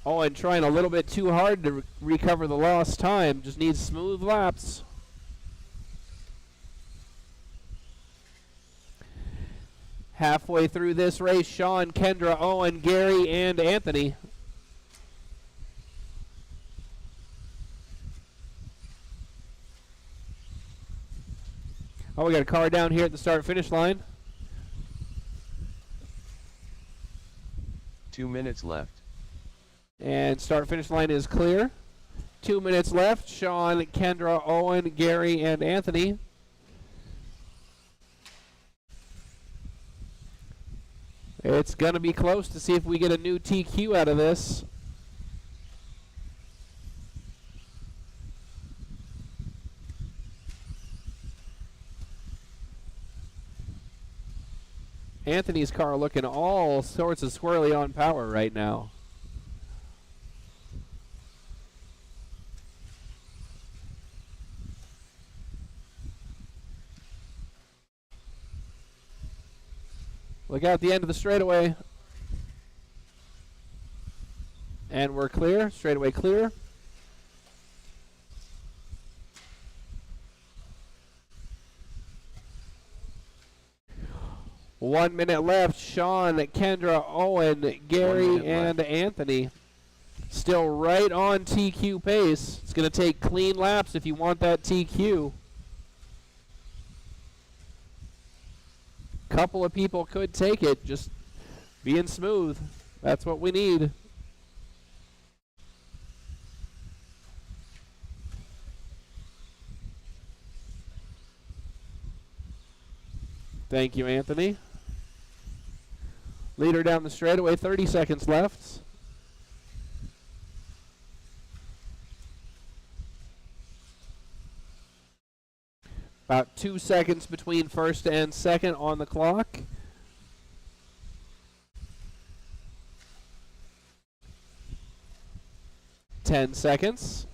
Owen trying a little bit too hard to recover the lost time. Just needs smooth laps. Halfway through this race, Sean, Kendra, Owen, Gary, and Anthony. Oh, we got a car down here at the start-finish line. 2 minutes left. And start-finish line is clear. 2 minutes left. Sean, Kendra, Owen, Gary, and Anthony. It's going to be close to see if we get a new TQ out of this. Anthony's car looking all sorts of squirrely on power right now. Look out the end of the straightaway. And we're clear. Straightaway clear. One minute left. Sean, Kendra, Owen, Gary, and Anthony. Still right on TQ pace. It's going to take clean laps if you want that TQ. Couple of people could take it, just being smooth. That's what we need. Thank you, Anthony. Leader down the straightaway, 30 seconds left. About 2 seconds between first and second on the clock. Ten seconds.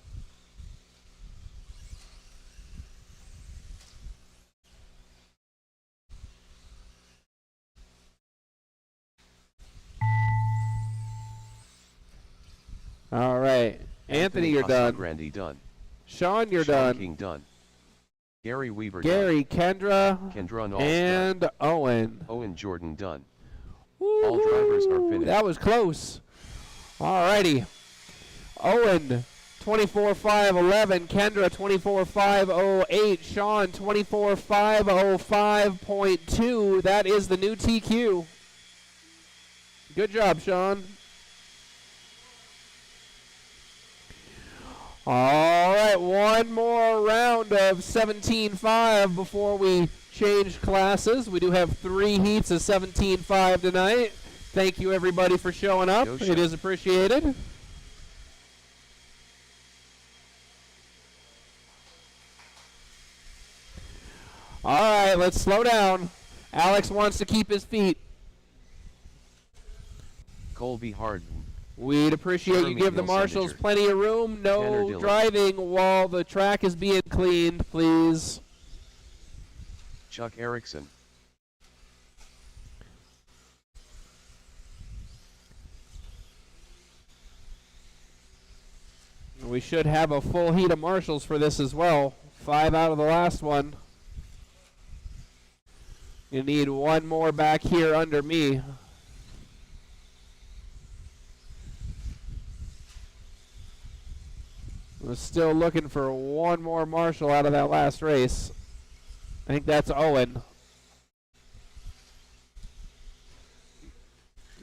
All right. Anthony, you're done. Randy done. Sean, you're Sean done. King done. Gary Weaver Gary, done. Kendra, and done. Owen. Owen Jordan done. Woo-hoo. All drivers are finished. That was close. All righty. Owen, 24.511. Kendra, 24.508. Sean, 24.505.2. That is the new TQ. Good job, Sean. All right, one more round of 17.5 before we change classes. We do have 3 heats of 17.5 tonight. Thank you, everybody, for showing up. It is appreciated. All right, let's slow down. Alex wants to keep his feet. Colby Harden. We'd appreciate you give the marshals plenty of room. No driving while the track is being cleaned, please. Chuck Erickson. We should have a full heat of marshals for this as well. 5 out of the last one. You need one more back here under me. We're still looking for one more marshal out of that last race. I think that's Owen.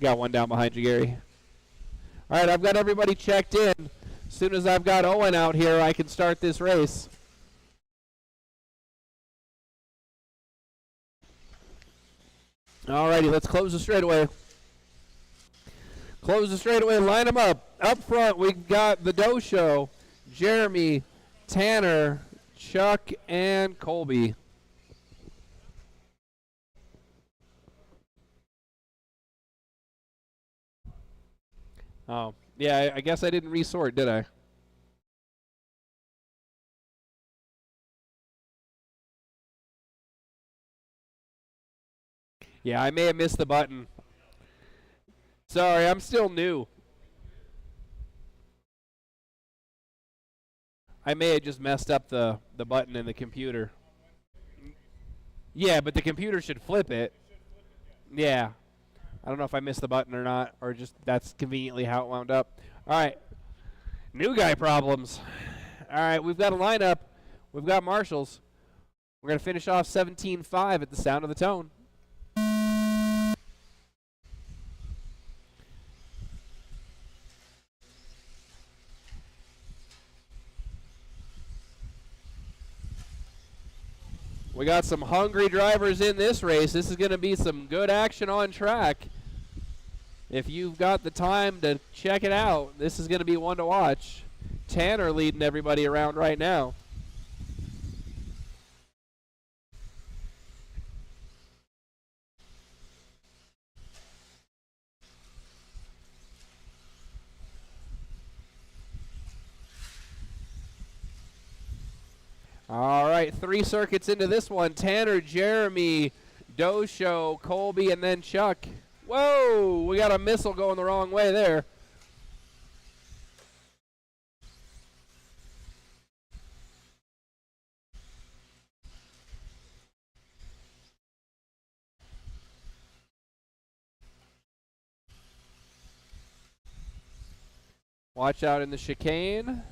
Got one down behind you, Gary. All right, I've got everybody checked in. As soon as I've got Owen out here, I can start this race. All righty, let's close the straightaway. Close the straightaway, line them up. Up front, we've got the Doe Show, Jeremy, Tanner, Chuck, and Colby. Oh, yeah, I guess I didn't resort, did I? Yeah, I may have missed the button. Sorry, I'm still new. I may have just messed up the button in the computer. Yeah, but the computer should flip it. Yeah. I don't know if I missed the button or not, or just that's conveniently how it wound up. All right. New guy problems. All right, we've got a lineup. We've got marshals. We're going to finish off 17-5 at the sound of the tone. We got some hungry drivers in this race. This is going to be some good action on track. If you've got the time to check it out, this is going to be one to watch. Tanner leading everybody around right now. All right, 3 circuits into this one. Tanner, Jeremy, Doe Show, Colby, and then Chuck. Whoa, we got a missile going the wrong way there. Watch out in the chicane.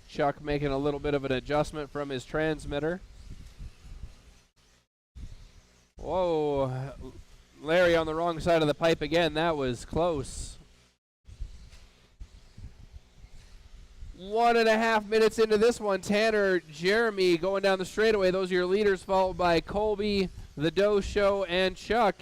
Chuck making a little bit of an adjustment from his transmitter. Whoa, Larry on the wrong side of the pipe again. That was close. 1.5 minutes into this one. Tanner, Jeremy going down the straightaway. Those are your leaders, followed by Colby, the Doe Show, and Chuck.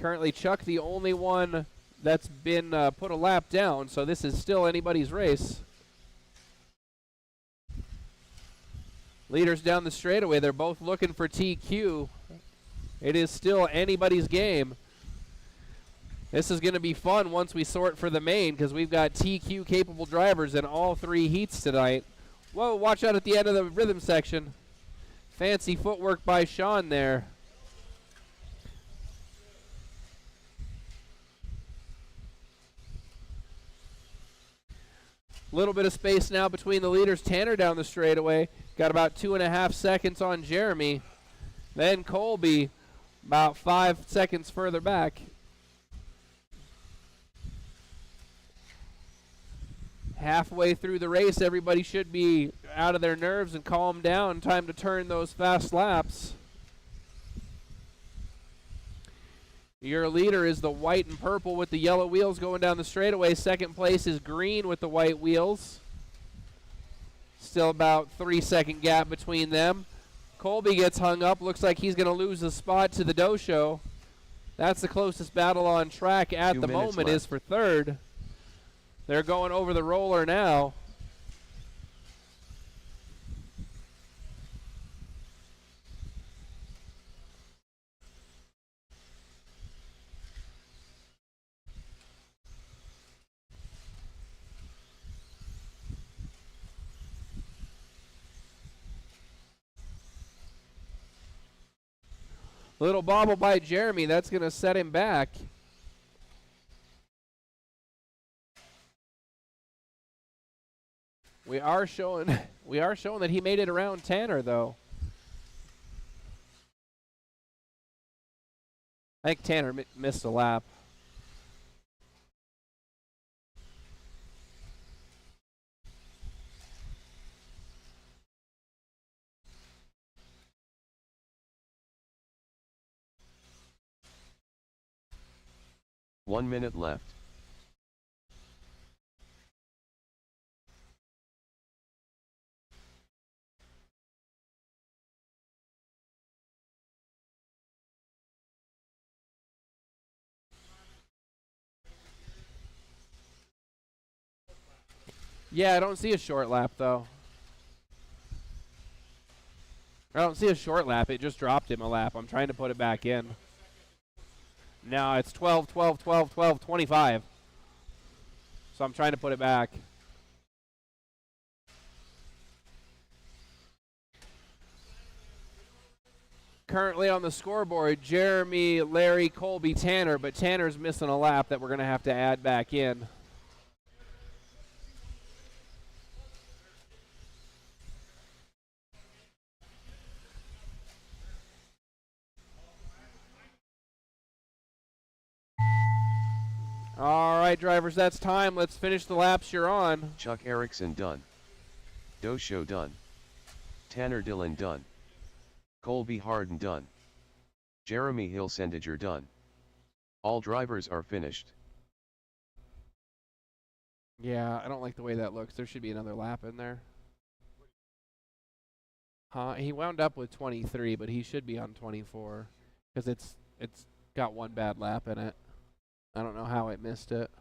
Currently, Chuck the only one that's been put a lap down, so this is still anybody's race. Leaders down the straightaway, they're both looking for TQ. It is still anybody's game. This is going to be fun once we sort for the main, because we've got TQ capable drivers in all 3 heats tonight. Whoa, watch out at the end of the rhythm section. Fancy footwork by Sean there. Little bit of space now between the leaders. Tanner down the straightaway. Got about 2.5 seconds on Jeremy. Then Colby about 5 seconds further back. Halfway through the race, everybody should be out of their nerves and calm down. Time to turn those fast laps. Your leader is the white and purple with the yellow wheels going down the straightaway. Second place is green with the white wheels. Still about 3-second gap between them. Colby gets hung up. Looks like he's going to lose the spot to the Doe Show. That's the closest battle on track at the moment is for third. They're going over the roller now. Little bobble by Jeremy. That's going to set him back. We are showing We are showing that he made it around Tanner, though. I think Tanner missed a lap. One minute left. Yeah, I don't see a short lap, though. I don't see a short lap. It just dropped him a lap. I'm trying to put it back in. No, it's 12, 12, 12, 12, 25. So I'm trying to put it back. Currently on the scoreboard, Jeremy, Larry, Colby, Tanner, but Tanner's missing a lap that we're going to have to add back in. All right, drivers, that's time. Let's finish the laps you're on. Chuck Erickson done. Dosho done. Tanner Dillon done. Colby Harden done. Jeremy Hilsendiger done. All drivers are finished. Yeah, I don't like the way that looks. There should be another lap in there. He wound up with 23, but he should be on 24 because it's got one bad lap in it. I don't know how it missed it.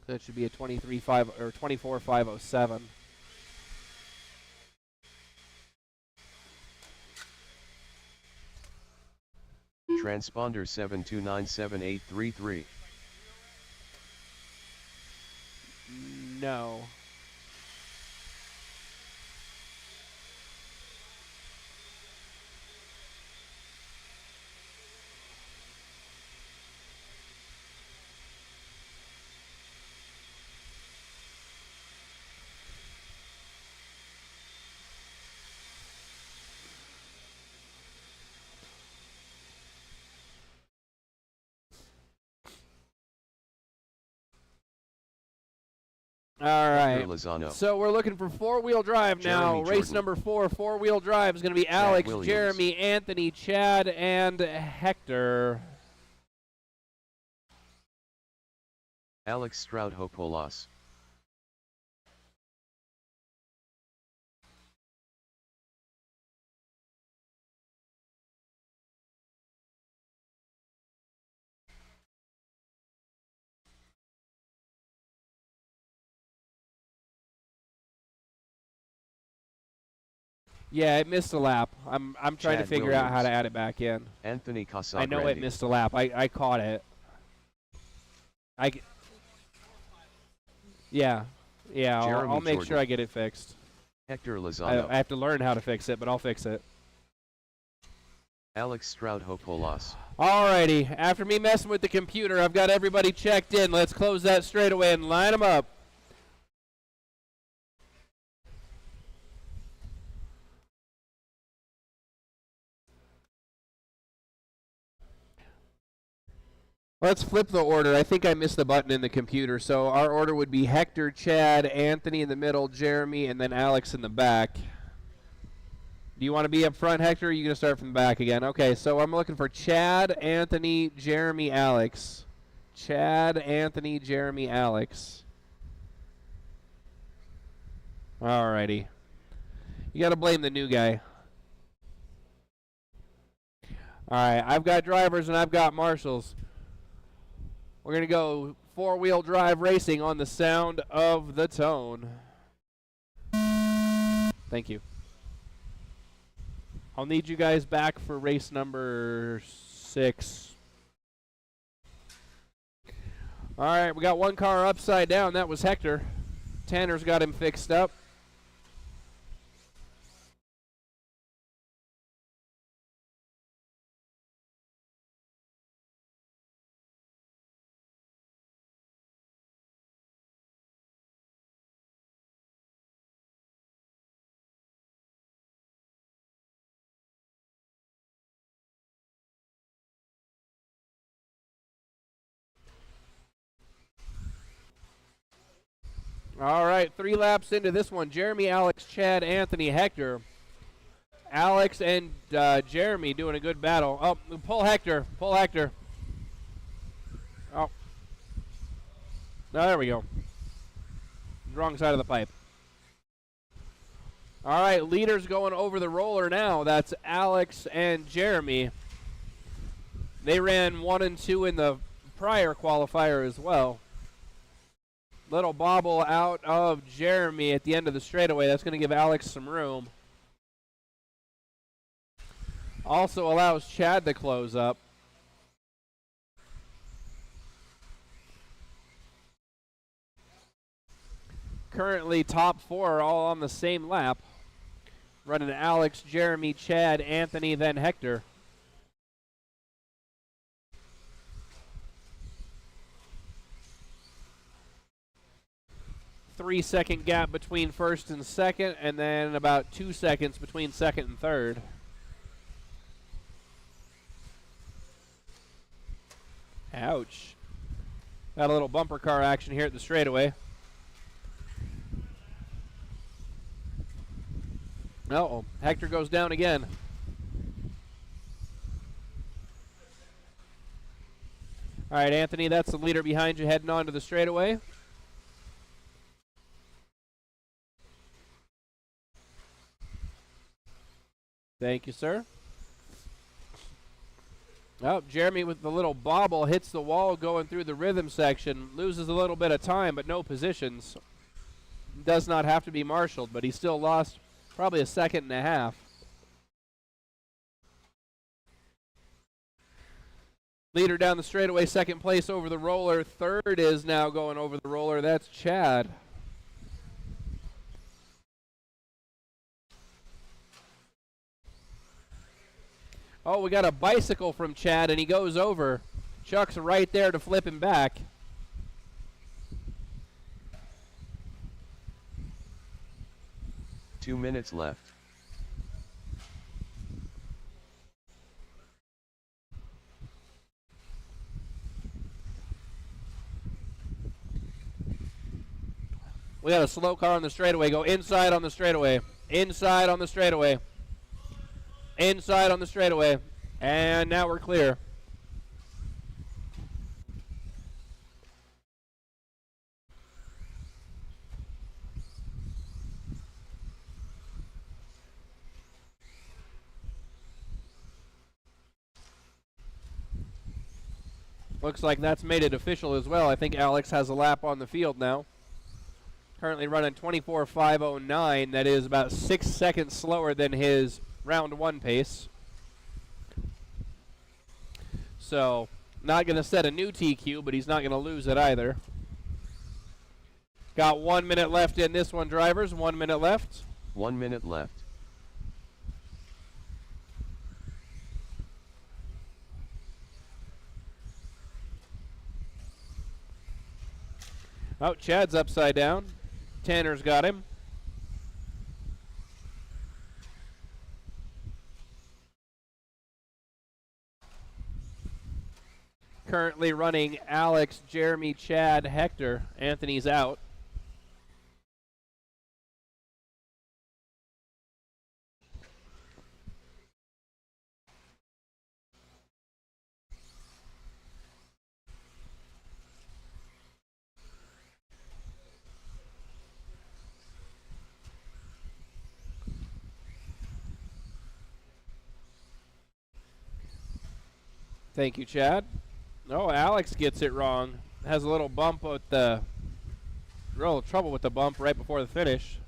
That should be a 23.5 or 24.507. Transponder 7297833. No. All right. So we're looking for four-wheel drive now. Race number 4, four-wheel drive is going to be Alex, Jeremy, Anthony, Chad, and Hector. Alex Stroudhopoulos. Yeah, it missed a lap. I'm trying to figure out how to add it back in. Anthony Casagrande. I know it missed a lap. I caught it. Yeah, I'll make sure I get it fixed. Hector Lozano. I have to learn how to fix it, but I'll fix it. Alex Stroudhopoulos. Alrighty, after me messing with the computer, I've got everybody checked in. Let's close that straight away and line them up. Let's flip the order. I think I missed the button in the computer. So our order would be Hector, Chad, Anthony in the middle, Jeremy, and then Alex in the back. Do you want to be up front, Hector, or are you going to start from the back again? Okay, so I'm looking for Chad, Anthony, Jeremy, Alex. Chad, Anthony, Jeremy, Alex. Alrighty. You got to blame the new guy. Alright, I've got drivers and I've got marshals. We're going to go four-wheel drive racing on the sound of the tone. Thank you. I'll need you guys back for race number 6. All right, we got one car upside down. That was Hector. Tanner's got him fixed up. All right, 3 laps into this one. Jeremy, Alex, Chad, Anthony, Hector. Alex and Jeremy doing a good battle. Oh, pull Hector. Pull Hector. Oh. No, there we go. Wrong side of the pipe. All right, leaders going over the roller now. That's Alex and Jeremy. They ran 1 and 2 in the prior qualifier as well. Little bobble out of Jeremy at the end of the straightaway. That's going to give Alex some room. Also allows Chad to close up. Currently top 4 are all on the same lap. Running Alex, Jeremy, Chad, Anthony, then Hector. Three-second gap between first and second, and then about 2 seconds between second and third. Ouch. Got a little bumper car action here at the straightaway. Uh-oh. Hector goes down again. All right, Anthony, that's the leader behind you heading on to the straightaway. Thank you, sir. Oh, Jeremy with the little bobble hits the wall going through the rhythm section. Loses a little bit of time, but no positions. Does not have to be marshaled, but he still lost probably a second and a half. Leader down the straightaway, second place over the roller. Third is now going over the roller. That's Chad. Oh, we got a bicycle from Chad, and he goes over. Chuck's right there to flip him back. Two minutes left. We got a slow car on the straightaway. Go inside on the straightaway. Inside on the straightaway. Inside on the straightaway. And now we're clear. Looks like that's made it official as well. I think Alex has a lap on the field now. Currently running 24.509. That is about 6 seconds slower than his round 1 pace. So, not going to set a new TQ, but he's not going to lose it either. Got 1 minute left in this one, drivers. 1 minute left. 1 minute left. Oh, Chad's upside down. Tanner's got him. Currently running Alex, Jeremy, Chad, Hector. Anthony's out. Thank you, Chad. Oh, Alex gets it wrong. Has a little bump with the... real trouble with the bump right before the finish.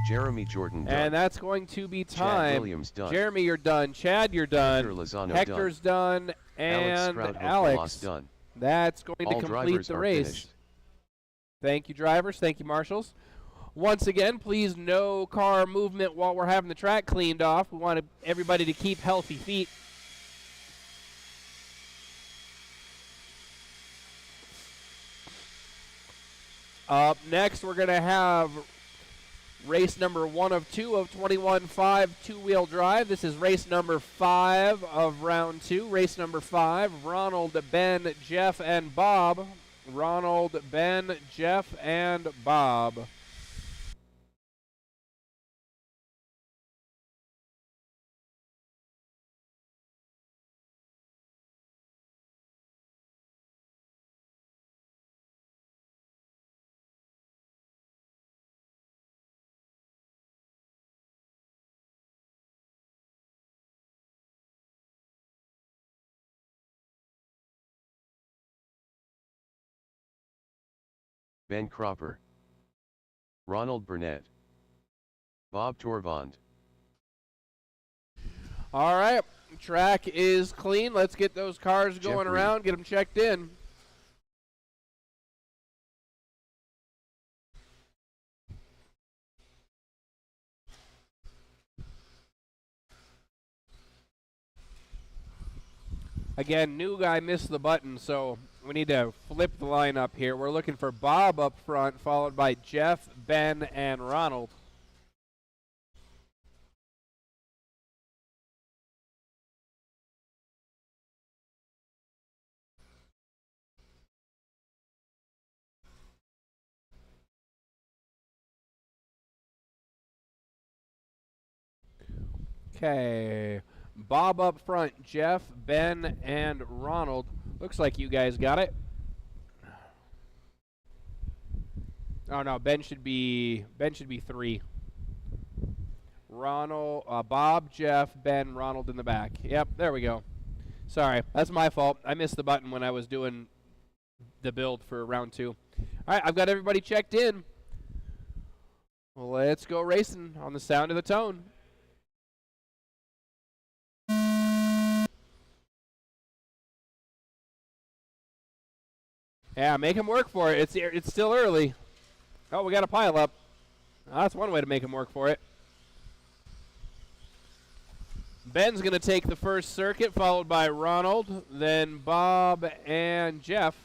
Jeremy Jordan done. And that's going to be time. Chad Williams done. Jeremy, you're done. Chad, you're done. Hector Lozano Hector's done. And Alex. Done. That's going All to complete the race. Finished. Thank you, drivers. Thank you, marshals. Once again, please no car movement while we're having the track cleaned off. We want everybody to keep healthy feet. Up next, we're going to have race number 1 of 2 of 21.5 two-wheel drive. This is race number 5 of round 2. Race number 5, Ronald, Ben, Jeff, and Bob. Ronald, Ben, Jeff, and Bob. Ben Cropper, Ronald Burnett, Bob Torvand. All right, track is clean. Let's get those cars going Jeffrey. around, get them checked in. Again, new guy missed the button, so we need to flip the lineup here. We're looking for Bob up front, followed by Jeff, Ben, and Ronald. Okay, Bob up front, Jeff, Ben, and Ronald. Looks like you guys got it. Oh no, Ben should be 3. Ronald, Bob, Jeff, Ben, Ronald in the back. Yep, there we go. Sorry, that's my fault. I missed the button when I was doing the build for round 2. All right, I've got everybody checked in. Let's go racing on the sound of the tone. Yeah, make him work for it. It's still early. Oh, we got a pile up. That's one way to make him work for it. Ben's going to take the first circuit, followed by Ronald, then Bob and Jeff.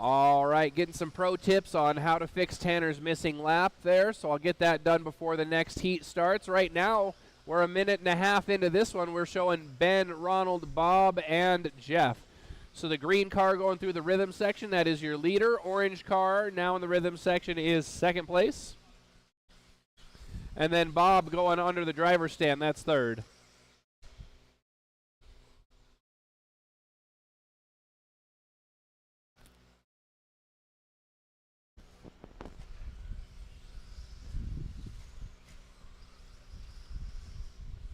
All right, getting some pro tips on how to fix Tanner's missing lap there, so I'll get that done before the next heat starts. Right now, we're a minute and a half into this one. We're showing Ben, Ronald, Bob, and Jeff. So the green car going through the rhythm section, that is your leader. Orange car now in the rhythm section is second place. And then Bob going under the driver's stand, that's third.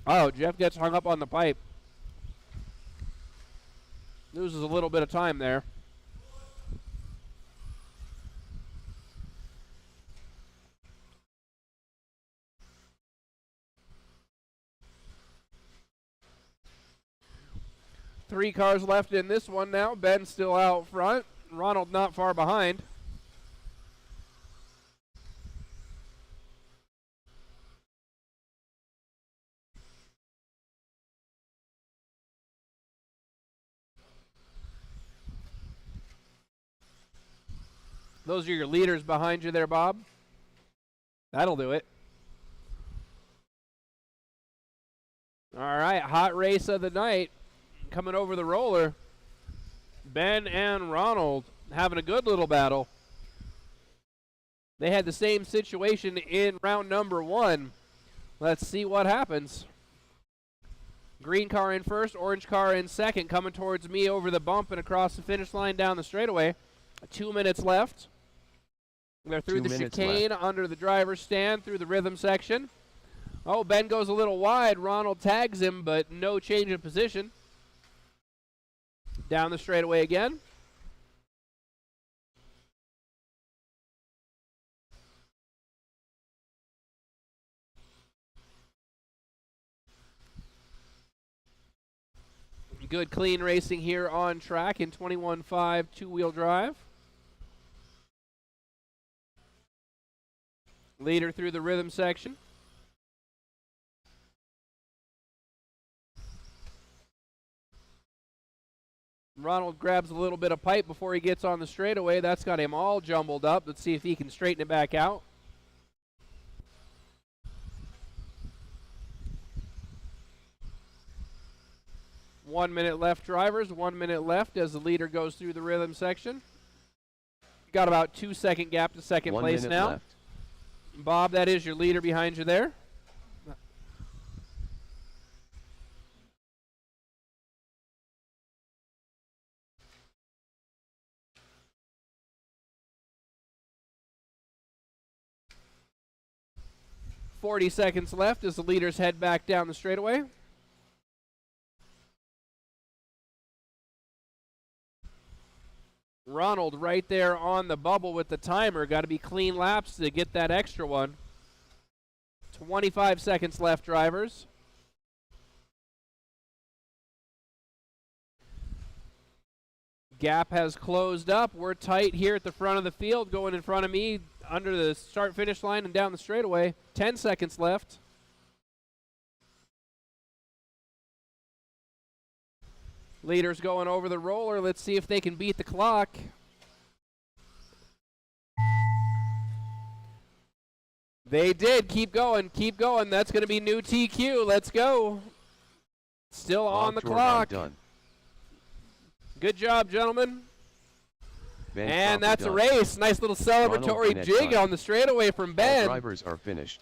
Oh, Jeff gets hung up on the pipe. Loses a little bit of time there. Three cars left in this one now. Ben still out front. Ronald not far behind. Those are your leaders behind you there, Bob. That'll do it. All right, hot race of the night. Coming over the roller. Ben and Ronald having a good little battle. They had the same situation in round number 1. Let's see what happens. Green car in first, orange car in second, coming towards me over the bump and across the finish line down the straightaway. 2 minutes left. They're through the chicane, under the driver's stand, through the rhythm section. Oh, Ben goes a little wide. Ronald tags him, but no change of position. Down the straightaway again. Good clean racing here on track in 21.5 two-wheel drive. Leader through the rhythm section. Ronald grabs a little bit of pipe before he gets on the straightaway. That's got him all jumbled up. Let's see if he can straighten it back out. One minute left, drivers. 1 minute left as the leader goes through the rhythm section. Got about 2 second gap to second place now. Left. Bob, that is your leader behind you there. .40 seconds left as the leaders head back down the straightaway. Ronald right there on the bubble with the timer. Got to be clean laps to get that extra one. 25 seconds left, drivers. Gap has closed up. We're tight here at the front of the field. Going in front of me under the start-finish line and down the straightaway. 10 seconds left. Leaders going over the roller. Let's see if they can beat the clock. They did. Keep going. Keep going. That's going to be new TQ. Let's go. Still on the clock. Done. Good job, gentlemen. Ben and that's done. a race. Nice little celebratory jig on the straightaway from Ben. All drivers are finished.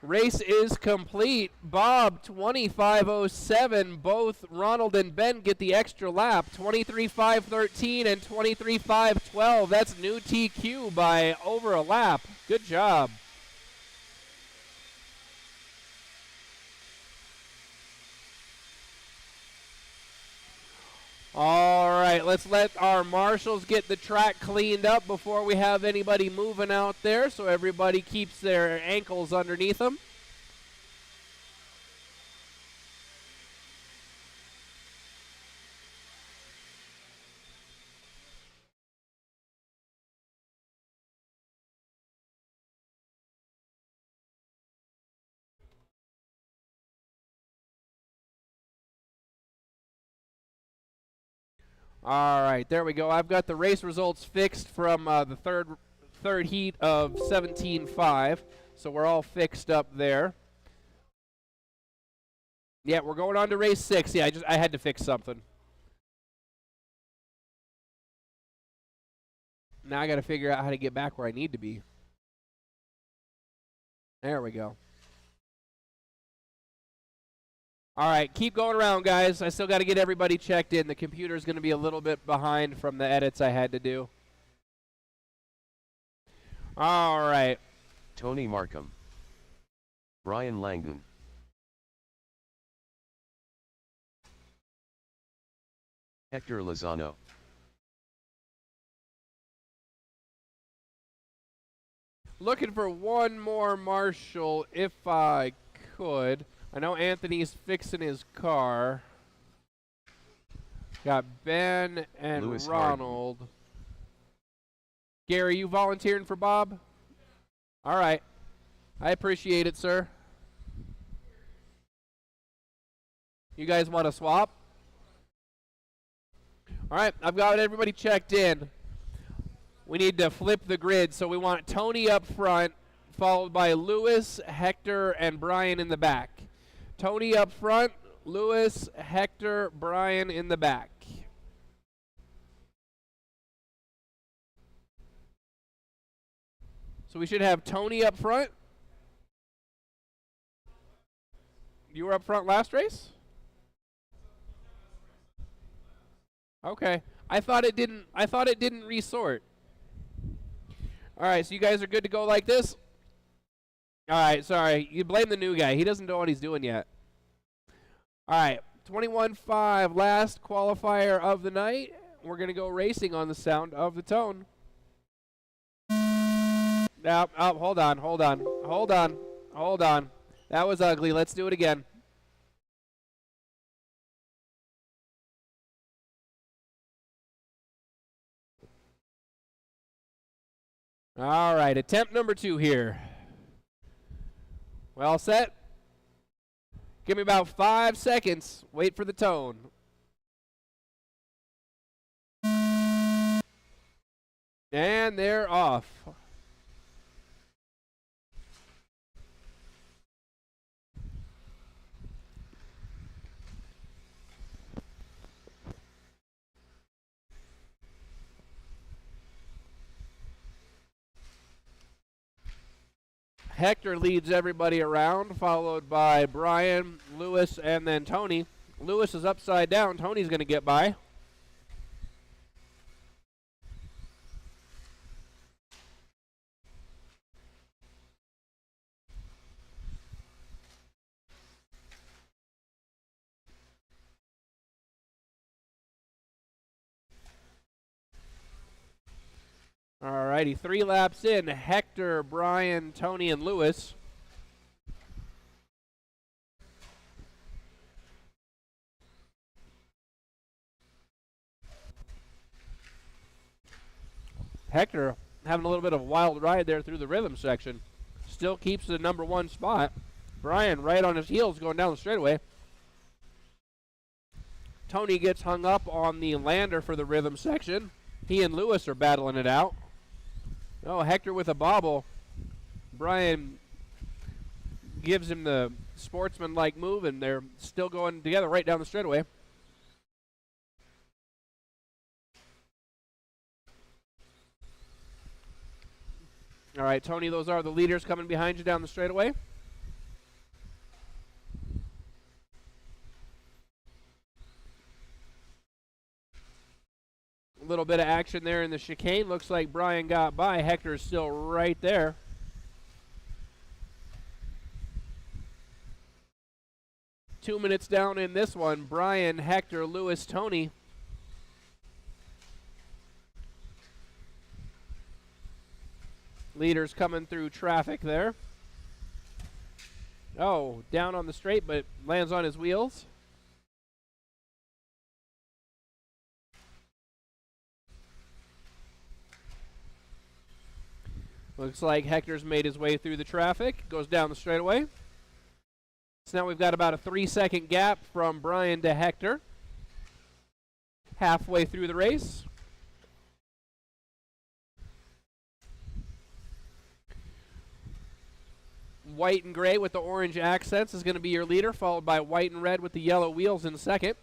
Race is complete. Bob, 25.07. Both Ronald and Ben get the extra lap. 23.513 and 23.512. That's new TQ by over a lap. Good job. All right, let's let our marshals get the track cleaned up before we have anybody moving out there, so everybody keeps their ankles underneath them. All right, there we go. I've got the race results fixed from the third heat of 17.5, so we're all fixed up there. Yeah, we're going on to race 6. Yeah, I had to fix something. Now I got to figure out how to get back where I need to be. There we go. All right, keep going around, guys. I still got to get everybody checked in. The computer's going to be a little bit behind from the edits I had to do. All right. Tony Markham. Brian Langdon. Hector Lozano. Looking for one more marshal if I could. I know Anthony's fixing his car. Got Ben and Lewis Ronald. Gary, you volunteering for Bob? All right. I appreciate it, sir. You guys want to swap? All right, I've got everybody checked in. We need to flip the grid, so we want Tony up front, followed by Lewis, Hector, and Brian in the back. Tony up front, Lewis, Hector, Brian in the back. So we should have Tony up front. You were up front last race? Okay. I thought it didn't resort. All right, so you guys are good to go like this? All right, sorry. You blame the new guy. He doesn't know what he's doing yet. All right, 21.5, last qualifier of the night. We're going to go racing on the sound of the tone. Now, hold on. That was ugly. Let's do it again. All right, attempt number 2 here. Well set. Give me about 5 seconds. Wait for the tone. And they're off. Hector leads everybody around, followed by Brian, Lewis, and then Tony. Lewis is upside down. Tony's going to get by. All righty, 3 laps in. Hector, Brian, Tony, and Lewis. Hector having a little bit of a wild ride there through the rhythm section. Still keeps the number 1 spot. Brian right on his heels going down the straightaway. Tony gets hung up on the lander for the rhythm section. He and Lewis are battling it out. Oh, Hector with a bobble. Brian gives him the sportsman-like move, and they're still going together right down the straightaway. All right, Tony, those are the leaders coming behind you down the straightaway. A little bit of action there in the chicane. Looks like Brian got by. Hector's still right there. Two minutes down in this one. Brian, Hector, Lewis, Tony. Leaders coming through traffic there. Oh, down on the straight, but lands on his wheels. Looks like Hector's made his way through the traffic. Goes down the straightaway. So now we've got about a 3-second gap from Brian to Hector. Halfway through the race. White and gray with the orange accents is going to be your leader, followed by white and red with the yellow wheels in second.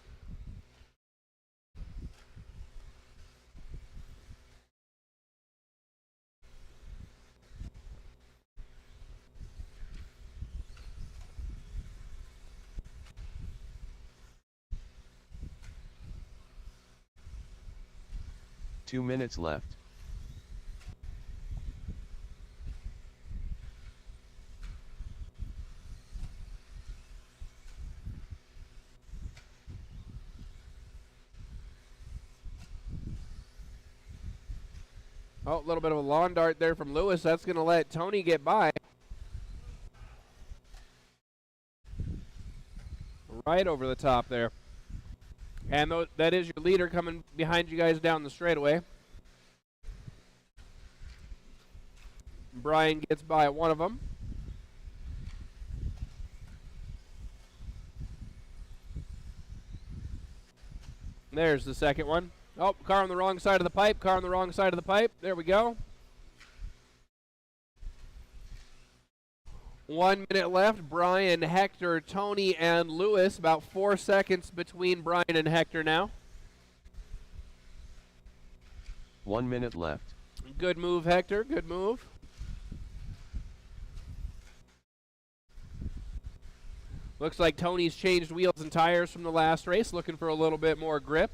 Two minutes left. Oh, a little bit of a lawn dart there from Lewis. That's going to let Tony get by. Right over the top there. And that is your leader coming behind you guys down the straightaway. Brian gets by one of them. There's the second one. Oh, car on the wrong side of the pipe. Car on the wrong side of the pipe. There we go. 1 minute left. Brian, Hector, Tony, and Lewis. About 4 seconds between Brian and Hector now. 1 minute left. Good move, Hector. Good move. Looks like Tony's changed wheels and tires from the last race, looking for a little bit more grip.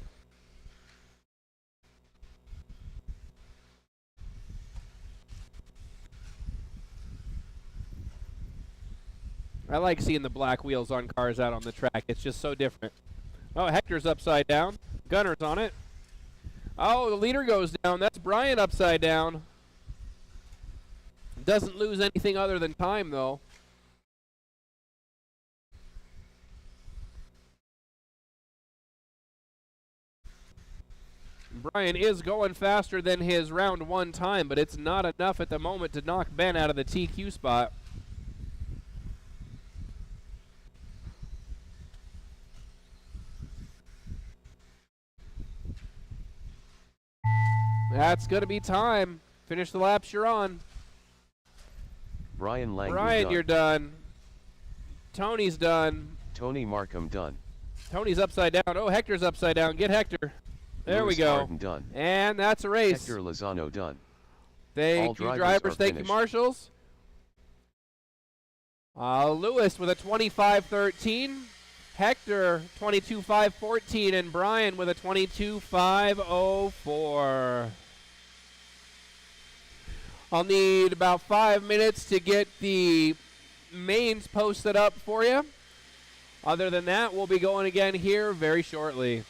I like seeing the black wheels on cars out on the track. It's just so different. Oh, Hector's upside down. Gunner's on it. Oh, the leader goes down. That's Brian upside down. Doesn't lose anything other than time, though. Brian is going faster than his round 1 time, but it's not enough at the moment to knock Ben out of the TQ spot. That's going to be time. Finish the laps you're on. Brian Lang. Brian, you're done. Tony's done. Tony Markham done. Tony's upside down. Oh, Hector's upside down. Get Hector. There Lewis we go. Harden done. And that's a race. Hector Lozano done. Thank you, drivers. Thank you, marshals. Lewis with a 25.13. Hector 22.514. And Brian with a 22.504. I'll need about 5 minutes to get the mains posted up for you. Other than that, we'll be going again here very shortly.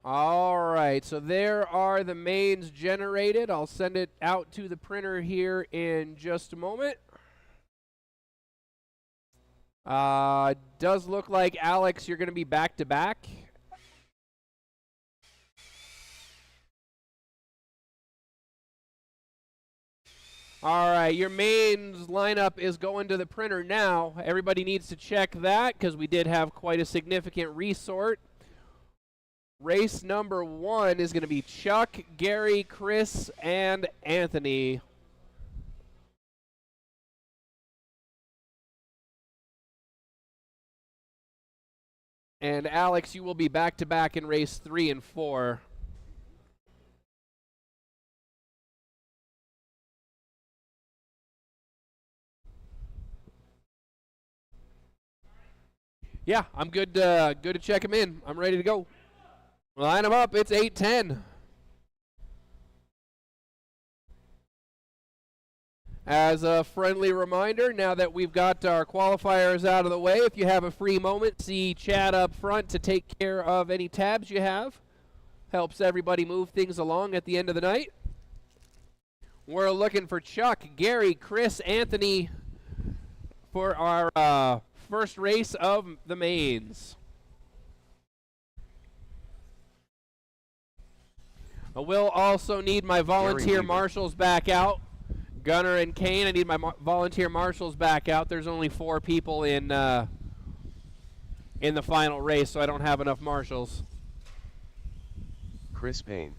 All right, so there are the mains generated. I'll send it out to the printer here in just a moment. Does look like, Alex, you're going to be back-to-back. All right, your mains lineup is going to the printer now. Everybody needs to check that because we did have quite a significant resort. Race number 1 is going to be Chuck, Gary, Chris, and Anthony. And Alex, you will be back-to-back in race 3 and 4. Yeah, I'm good. Good to check him in. I'm ready to go. Line them up. It's 8:10. As a friendly reminder, now that we've got our qualifiers out of the way, if you have a free moment, see Chad up front to take care of any tabs you have. Helps everybody move things along at the end of the night. We're looking for Chuck, Gary, Chris, Anthony for our first race of the mains. I will also need my volunteer marshals back out. Gunner and Kane, I need my volunteer marshals back out. There's only 4 people in the final race, so I don't have enough marshals. Chris Payne.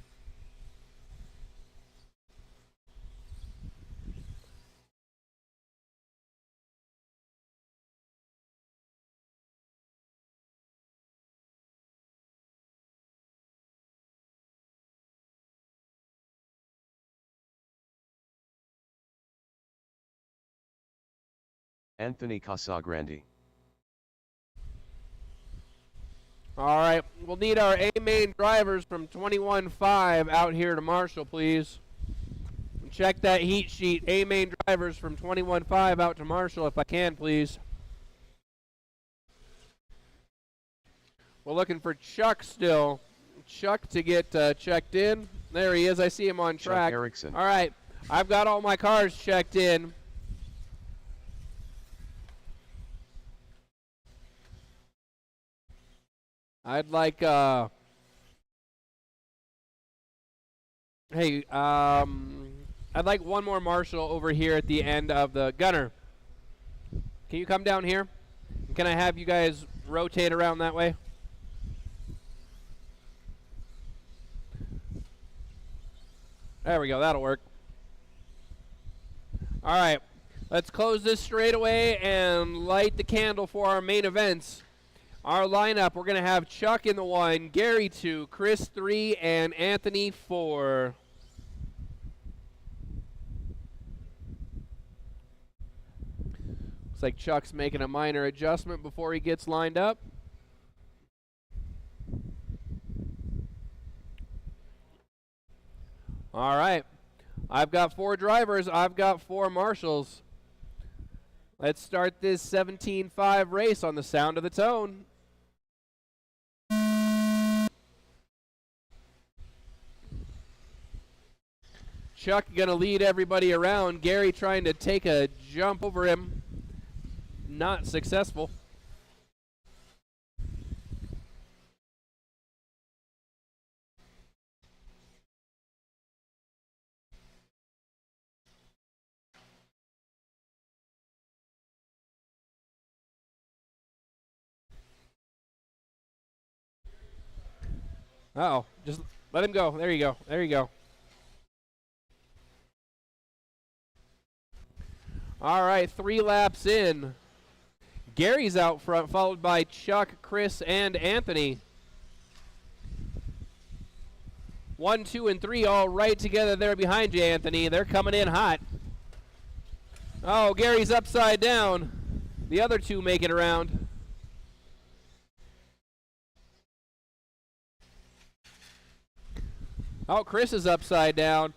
Anthony Casagrande. All right, we'll need our A-main drivers from 21.5 out here to marshal, please. Check that heat sheet. A main drivers from 21.5 out to Marshall, if I can, please. We're looking for Chuck still. Chuck to get checked in. There he is. I see him on track. Chuck Erickson. All right. I've got all my cars checked in. I'd like, I'd like one more Marshall over here at the end of the Gunner. Can you come down here? Can I have you guys rotate around that way? There we go. That'll work. All right. Let's close this straightaway and light the candle for our main events. Our lineup, we're going to have Chuck in the 1, Gary 2, Chris 3, and Anthony 4. Looks like Chuck's making a minor adjustment before he gets lined up. All right. I've got 4 drivers. I've got 4 marshals. Let's start this 17.5 race on the sound of the tone. Chuck going to lead everybody around. Gary trying to take a jump over him. Not successful. Uh-oh. Just let him go. There you go. There you go. All right, 3 laps in. Gary's out front, followed by Chuck, Chris, and Anthony. 1, 2, and 3 all right together there behind you, Anthony. They're coming in hot. Oh, Gary's upside down. The other 2 make it around. Oh, Chris is upside down.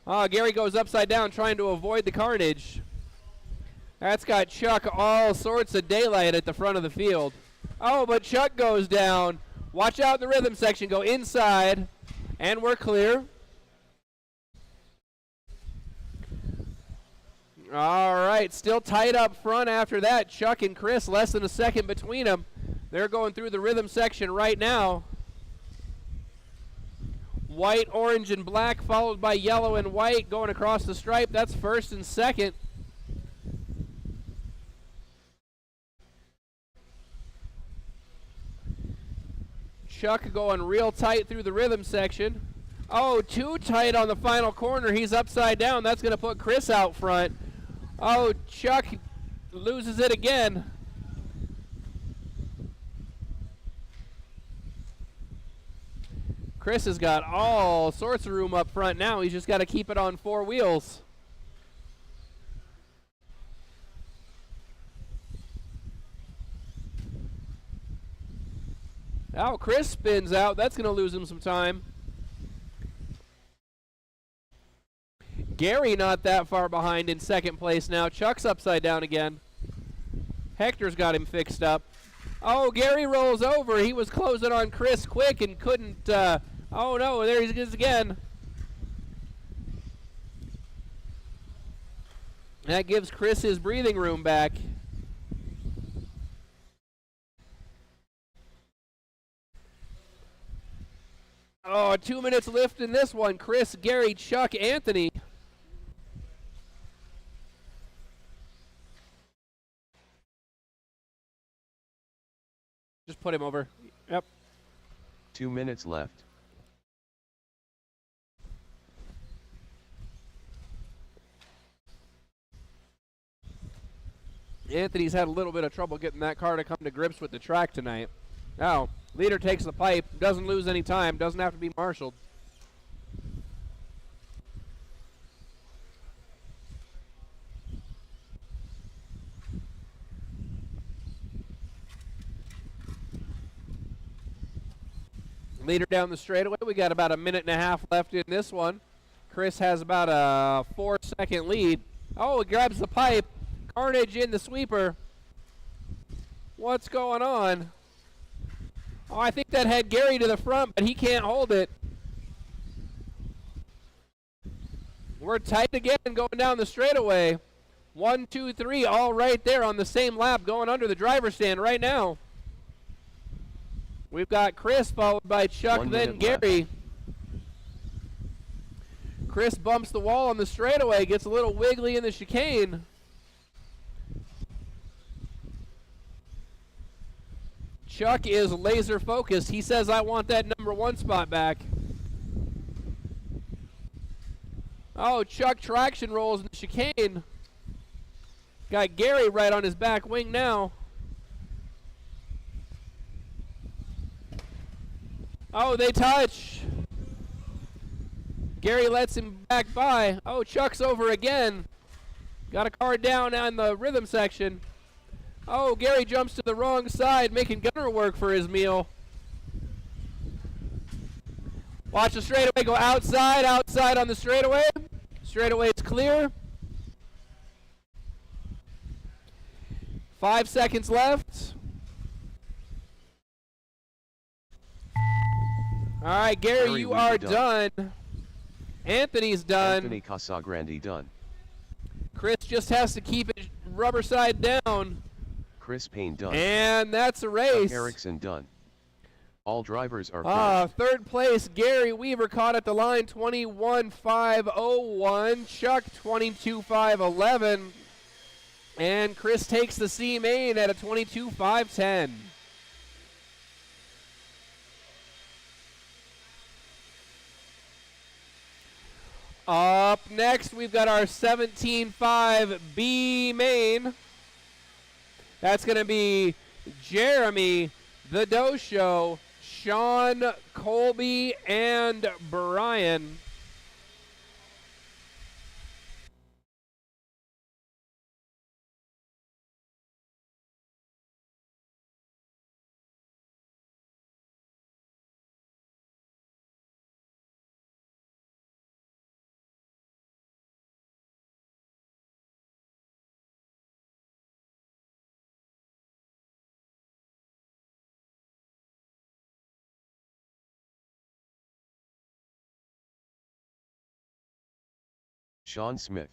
Oh, Gary goes upside down trying to avoid the carnage. That's got Chuck all sorts of daylight at the front of the field. Oh, but Chuck goes down. Watch out the rhythm section. Go inside. And we're clear. All right, still tight up front after that. Chuck and Chris, less than a second between them. They're going through the rhythm section right now. White, orange, and black, followed by yellow and white going across the stripe. That's first and second. Chuck going real tight through the rhythm section. Oh, too tight on the final corner. He's upside down. That's going to put Chris out front. Oh, Chuck loses it again. Chris has got all sorts of room up front now. He's just got to keep it on 4 wheels. Now Chris spins out. That's going to lose him some time. Gary not that far behind in second place now. Chuck's upside down again. Hector's got him fixed up. Oh, Gary rolls over. He was closing on Chris quick and couldn't. Oh, no, there he is again. That gives Chris his breathing room back. Oh, 2 minutes lift in this one. Chris, Gary, Chuck, Anthony. Just put him over. Yep. 2 minutes left. Anthony's had a little bit of trouble getting that car to come to grips with the track tonight. Now, leader takes the pipe, doesn't lose any time, doesn't have to be marshaled. Leader down the straightaway. We got about a minute and a half left in this one. Chris has about a 4-second lead. Oh, he grabs the pipe. Carnage in the sweeper. What's going on? Oh, I think that had Gary to the front, but he can't hold it. We're tight again going down the straightaway. 1, 2, 3, all right there on the same lap going under the driver's stand right now. We've got Chris followed by Chuck, then Gary. Left. Chris bumps the wall on the straightaway, gets a little wiggly in the chicane. Chuck is laser focused. He says, I want that number 1 spot back. Oh, Chuck traction rolls in the chicane. Got Gary right on his back wing now. Oh, they touch. Gary lets him back by. Oh, Chuck's over again. Got a car down on the rhythm section. Oh, Gary jumps to the wrong side, making Gunner work for his meal. Watch the straightaway go outside on the straightaway. Straightaway is clear. 5 seconds left. All right, Gary, you are done. Anthony's done. Anthony Casagrande done. Chris just has to keep it rubber side down. Chris Payne done. And that's a race. Erickson done. All drivers are finished. Third place, Gary Weaver caught at the line, 21.501. Chuck, 22.511. And Chris takes the C main at a 22.510. Up next, we've got our 17.5 B main. That's going to be Jeremy, The Doe Show, Sean, Colby, and Brian. Sean Smith.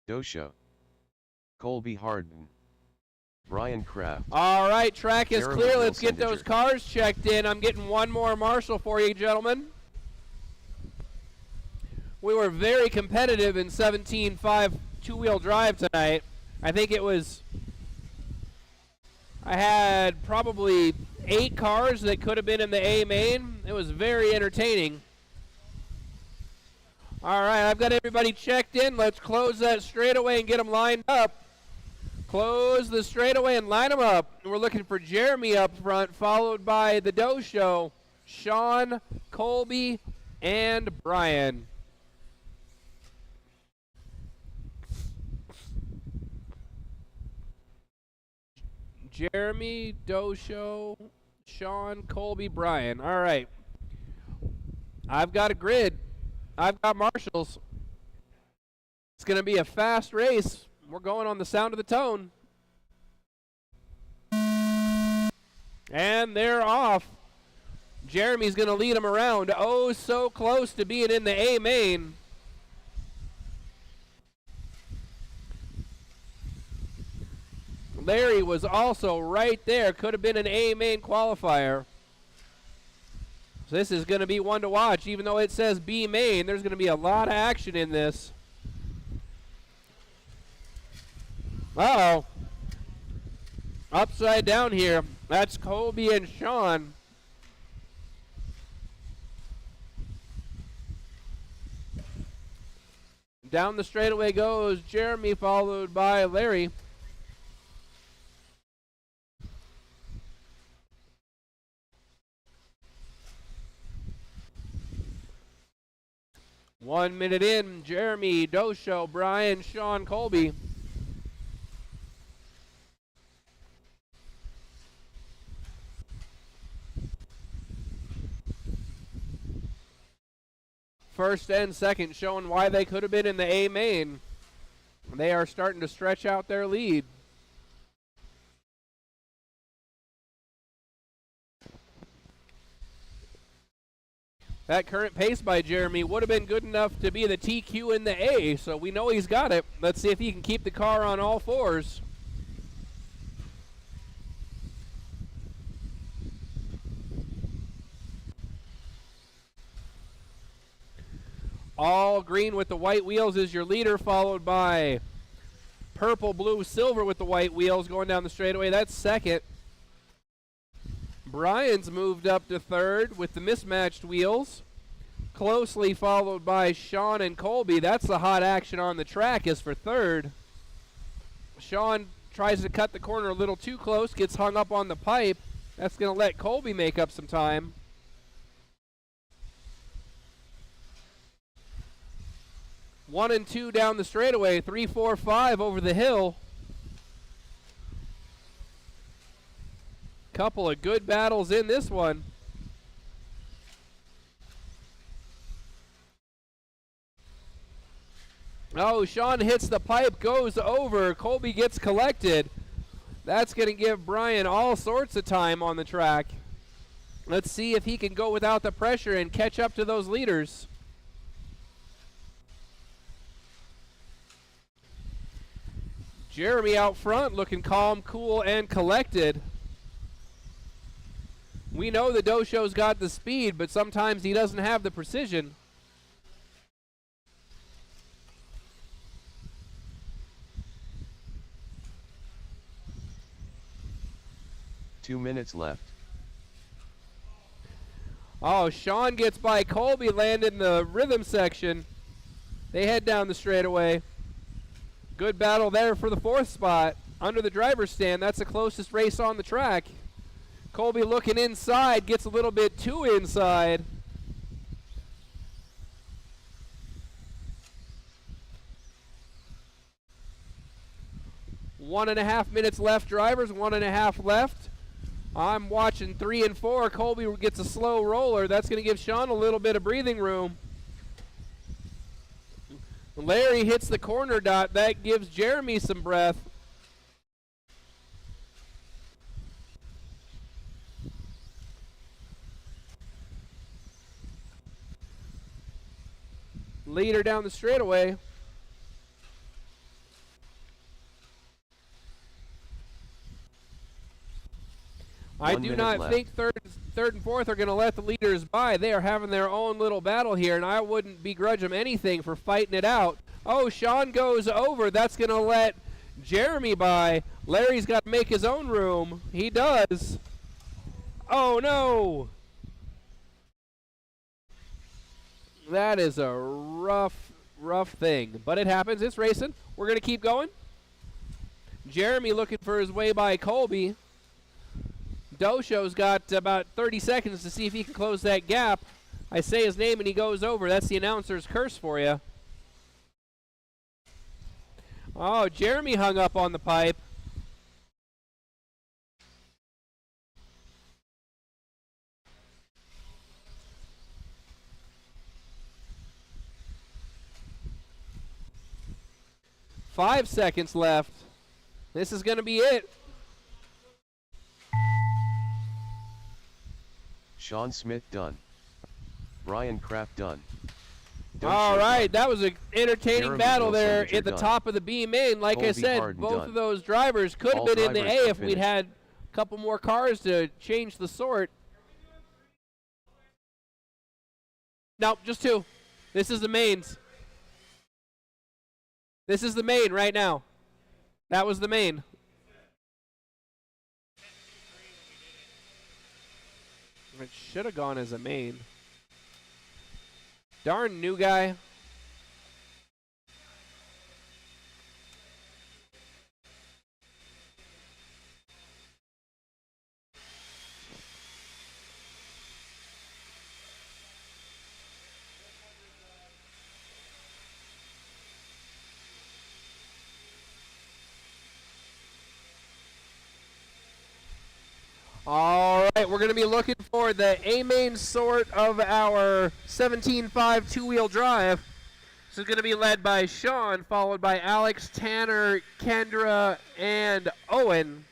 Doe Show. Colby Harden. Brian Kraft. All right, track is Jeremy clear. Let's get Wilsendiger. those cars checked in. I'm getting one more Marshall for you, gentlemen. We were very competitive in 17.5 two-wheel drive tonight. I think it was, I had probably 8 cars that could have been in the A main. It was very entertaining. All right, I've got everybody checked in. Let's close that straightaway and get them lined up. Close the straightaway and line them up. We're looking for Jeremy up front, followed by the Doe Show, Sean, Colby, and Brian. Jeremy, Doe Show, Sean, Colby, Brian. All right. I've got a grid. I've got Marshalls. It's going to be a fast race. We're going on the sound of the tone. And they're off. Jeremy's going to lead them around. Oh, so close to being in the A main. Larry was also right there. Could have been an A main qualifier. So this is going to be one to watch. Even though it says B main, there's going to be a lot of action in this. Uh-oh. Upside down here. That's Colby and Sean. Down the straightaway goes Jeremy, followed by Larry. One minute in, Jeremy, Dosho, Brian, Sean, Colby. First and second showing why they could have been in the A main. They are starting to stretch out their lead. That current pace by Jeremy would have been good enough to be the TQ in the A, so we know he's got it. Let's see if he can keep the car on all fours. All green with the white wheels is your leader, followed by purple, blue, silver with the white wheels going down the straightaway. That's second. Brian's moved up to third with the mismatched wheels. Closely followed by Sean and Colby. That's the hot action on the track is for third. Sean tries to cut the corner a little too close, gets hung up on the pipe. That's going to let Colby make up some time. One and two down the straightaway, 3, 4, 5 over the hill. Couple of good battles in this one. Oh, Sean hits the pipe, goes over. Colby gets collected. That's going to give Brian all sorts of time on the track. Let's see if he can go without the pressure and catch up to those leaders. Jeremy out front looking calm, cool, and collected. We know the Dosho's got the speed, but sometimes he doesn't have the precision. Two minutes left. Oh, Sean gets by Colby, landed in the rhythm section. They head down the straightaway. Good battle there for the fourth spot. Under the driver's stand, that's the closest race on the track. Colby looking inside, gets a little bit too inside. One and a half minutes left, drivers, 1.5 left. I'm watching 3 and 4. Colby gets a slow roller. That's going to give Sean a little bit of breathing room. Larry hits the corner dot. That gives Jeremy some breath. Leader down the straightaway. I do not think third and fourth are going to let the leaders by. They are having their own little battle here, and I wouldn't begrudge them anything for fighting it out. Oh, Sean goes over. That's going to let Jeremy by. Larry's got to make his own room. He does. Oh, no. That is a rough thing, but it happens. It's racing. We're going to keep going. Jeremy looking for his way by Colby. Dosho's got about 30 seconds to see if he can close that gap. I say his name and he goes over. That's the announcer's curse for you. Oh, Jeremy hung up on the pipe. Five seconds left. This is going to be it. Sean Smith done. Brian Kraft done. All right, that was an entertaining Jeremy battle there Wilson, at the done. top of the B main. Like I Colby said, Harden both done. of those drivers could have All been in the drivers A are if we'd finished. had a couple more cars to change the sort. Nope, just two. This is the mains. This is the main right now. That was the main. It should have gone as a main. Darn new guy. All right, we're going to be looking for the A-main sort of our 17.5 two-wheel drive. This is going to be led by Sean, followed by Alex, Tanner, Kendra, and Owen.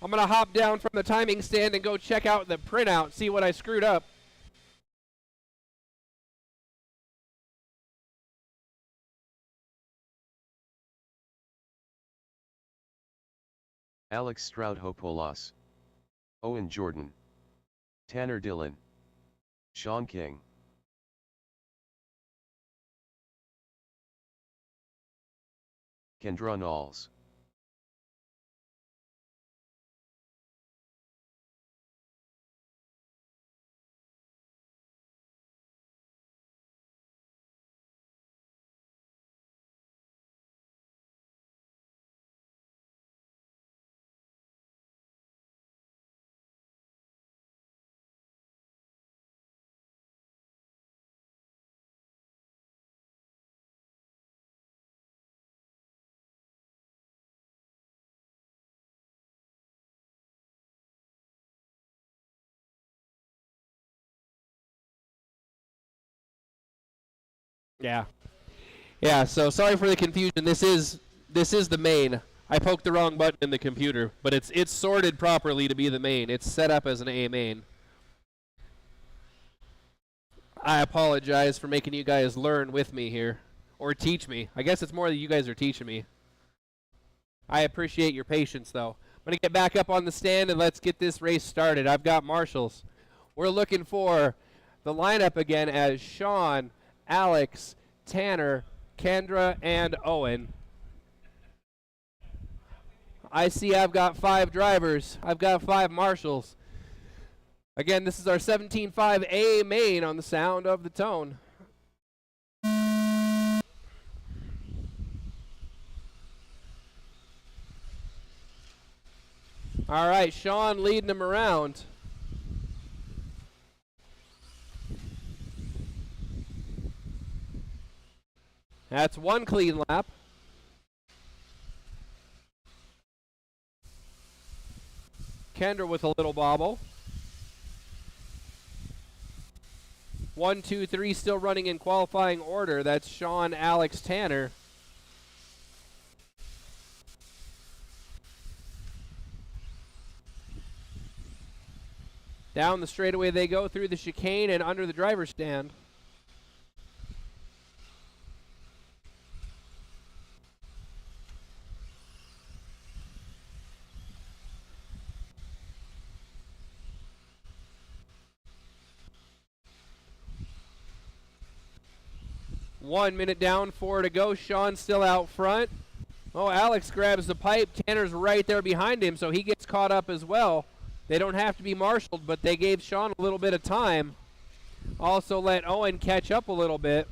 I'm going to hop down from the timing stand and go check out the printout, see what I screwed up. Alex Stroudhopolos, Owen Jordan, Tanner Dillon, Sean King. Kendra Knowles. Yeah, so sorry for the confusion. This is the main. I poked the wrong button in the computer, but it's sorted properly to be the main. It's set up as an A main. I apologize for making you guys learn with me here, or teach me. I guess it's more that you guys are teaching me. I appreciate your patience, though. I'm going to get back up on the stand, and let's get this race started. I've got marshals. We're looking for the lineup again as Sean, Alex, Tanner, Kendra, and Owen. I see I've got 5 drivers. I've got 5 marshals. Again, this is our 17.5 A main on the sound of the tone. All right, Sean leading them around. That's one clean lap. Kendra with a little bobble. 1, 2, 3 still running in qualifying order. That's Sean, Alex, Tanner. Down the straightaway they go through the chicane and under the driver's stand. One minute down, 4 to go. Sean's still out front. Oh, Alex grabs the pipe. Tanner's right there behind him, so he gets caught up as well. They don't have to be marshaled, but they gave Sean a little bit of time. Also let Owen catch up a little bit.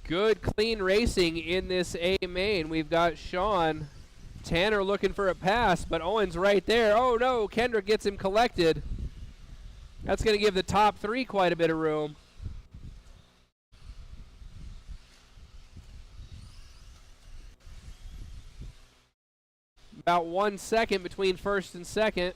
Good, clean racing in this A main. We've got Sean. Tanner looking for a pass, but Owen's right there. Oh, no, Kendra gets him collected. That's going to give the top 3 quite a bit of room. About 1 second between first and second.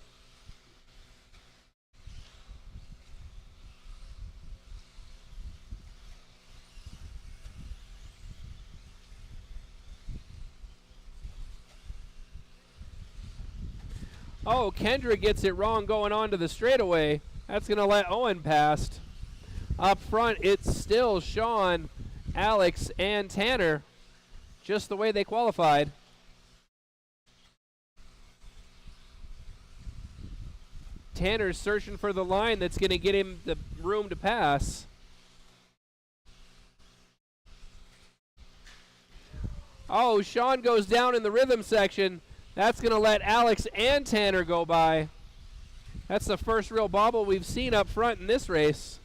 Oh, Kendra gets it wrong going on to the straightaway. That's going to let Owen past. Up front, it's still Sean, Alex, and Tanner, just the way they qualified. Tanner's searching for the line that's going to get him the room to pass. Oh, Sean goes down in the rhythm section. That's going to let Alex and Tanner go by. That's the first real bobble we've seen up front in this race.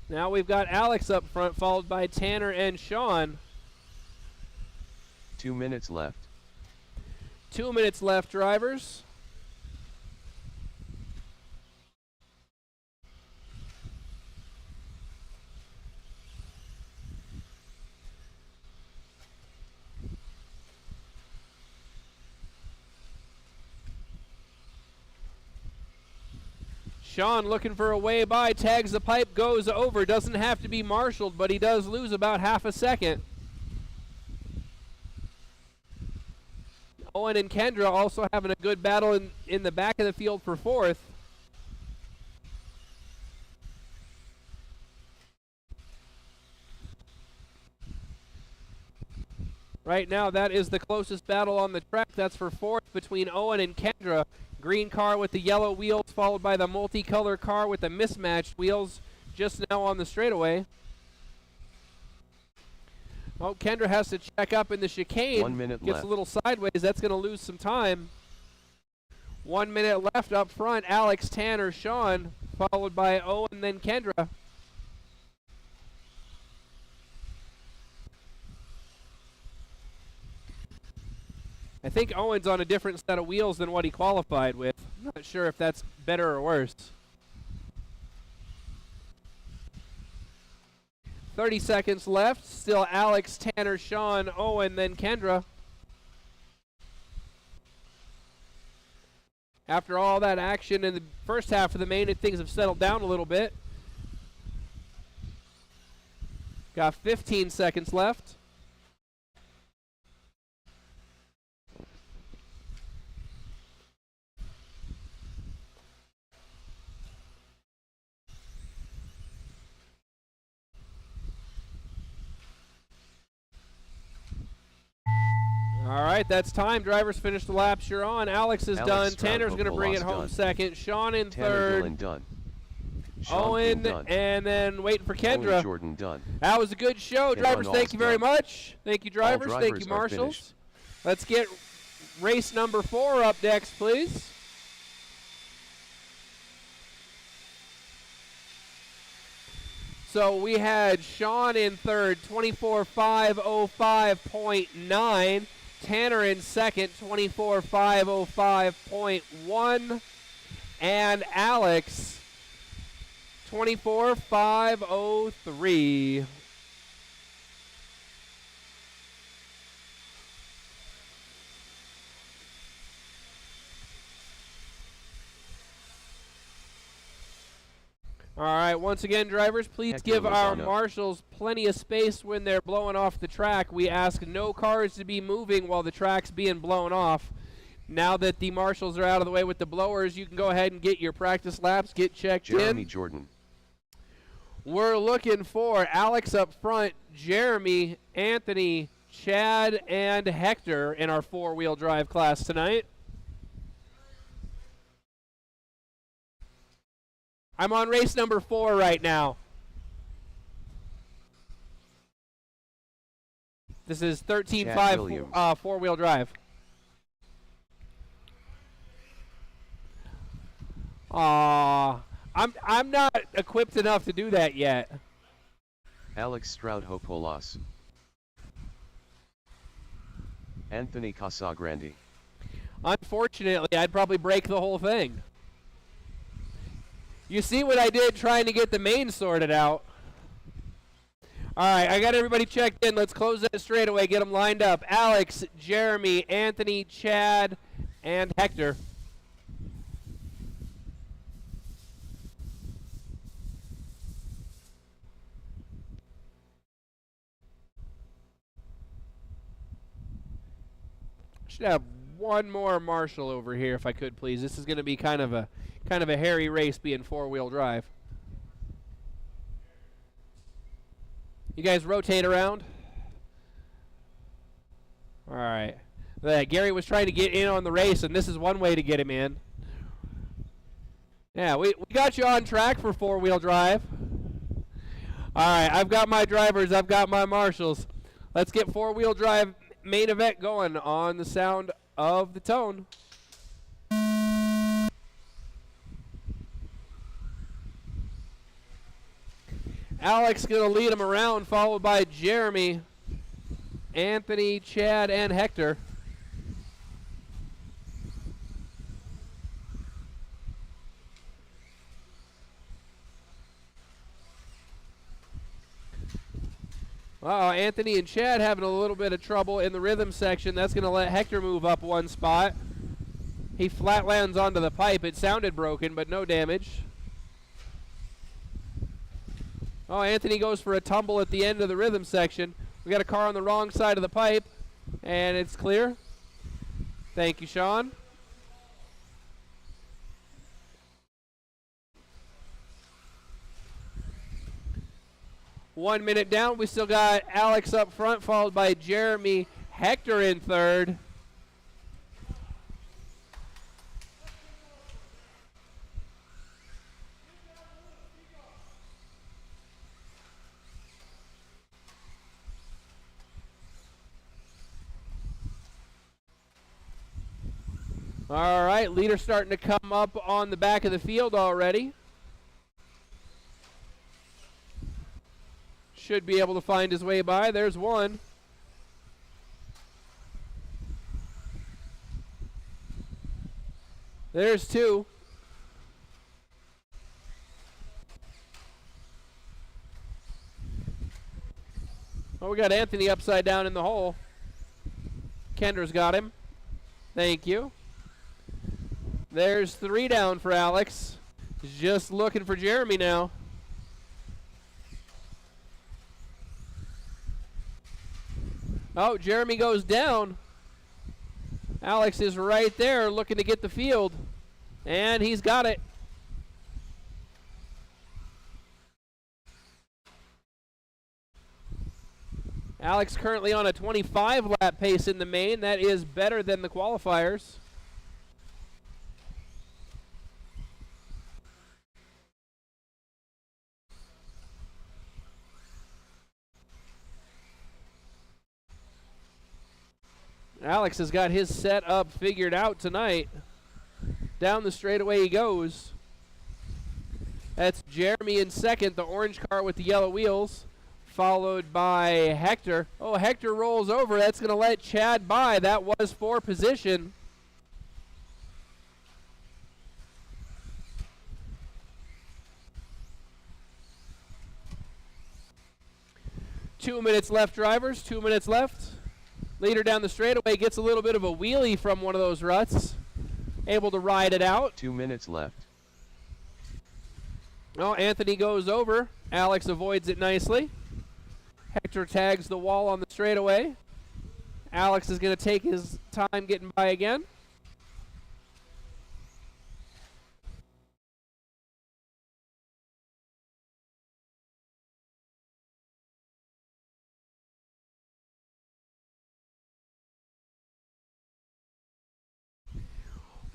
Now we've got Alex up front, followed by Tanner and Sean. 2 minutes left. 2 minutes left, drivers. Sean looking for a way by, tags the pipe, goes over. Doesn't have to be marshaled, but he does lose about half a second. Owen and Kendra also having a good battle in the back of the field for fourth. Right now, that is the closest battle on the track. That's for fourth between Owen and Kendra. Green car with the yellow wheels, followed by the multicolor car with the mismatched wheels just now on the straightaway. Oh, Kendra has to check up in the chicane. 1 minute Gets left. a little sideways. That's going to lose some time. 1 minute left up front. Alex, Tanner, Sean, followed by Owen, then Kendra. I think Owen's on a different set of wheels than what he qualified with. I'm not sure if that's better or worse. 30 seconds left. Still Alex, Tanner, Sean, Owen, then Kendra. After all that action in the first half of the main, things have settled down a little bit. Got 15 seconds left. All right, that's time. Drivers finish the laps you're on. Alex is done. Stroud, Tanner's going to bring it home done. second. Sean in Tanner third. Dillon done. Sean Owen, King done. and then waiting for Owen Kendra. Jordan done. That was a good show. Ken Drivers, on thank you very done. much. Thank you, drivers. Thank drivers you, are marshals. finished. Let's get race number 4 up next, please. So we had Sean in third, 24.505.9. Tanner in second, 24.505.1. And Alex, 24.503. All right, once again, drivers, please Hector give our Lozano. marshals plenty of space when they're blowing off the track. We ask no cars to be moving while the track's being blown off. Now that the marshals are out of the way with the blowers, you can go ahead and get your practice laps, get checked Jeremy in. Jordan. We're looking for Alex up front, Jeremy, Anthony, Chad, and Hector in our four-wheel drive class tonight. I'm on race number 4 right now. This is 13.5 four-wheel drive. I'm not equipped enough to do that yet. Alex Stroud Hopolas. Anthony Casagrande. Unfortunately, I'd probably break the whole thing. You see what I did trying to get the main sorted out. All right, I got everybody checked in. Let's close that straightaway, get them lined up. Alex, Jeremy, Anthony, Chad, and Hector. Should have one more Marshall over here, if I could, please. This is going to be kind of a hairy race, being four-wheel drive. You guys rotate around. All right. Gary was trying to get in on the race, and this is one way to get him in. Yeah, we got you on track for four-wheel drive. All right, I've got my drivers. I've got my marshals. Let's get four-wheel drive main event going on the sound of the tone. Alex going to lead him around, followed by Jeremy, Anthony, Chad, and Hector. Anthony and Chad having a little bit of trouble in the rhythm section. That's going to let Hector move up one spot. He flat lands onto the pipe. It sounded broken, but no damage. Anthony goes for a tumble at the end of the rhythm section. We got a car on the wrong side of the pipe, and it's clear. Thank you, Sean. One minute down, we still got Alex up front, followed by Jeremy, Hector in third. All right, leader starting to come up on the back of the field already. Should be able to find his way by. There's one. There's two. We got Anthony upside down in the hole. Kendra's got him. Thank you. There's three down for Alex. He's just looking for Jeremy now. Jeremy goes down. Alex is right there looking to get the field. And he's got it. Alex currently on a 25-lap pace in the main. That is better than the qualifiers. Alex has got his setup figured out tonight. Down the straightaway he goes. That's Jeremy in second, the orange car with the yellow wheels, followed by Hector. Hector rolls over. That's going to let Chad by. That was for position. Two minutes left, drivers. 2 minutes left. Leader down the straightaway gets a little bit of a wheelie from one of those ruts. Able to ride it out. 2 minutes left. Anthony goes over. Alex avoids it nicely. Hector tags the wall on the straightaway. Alex is going to take his time getting by again.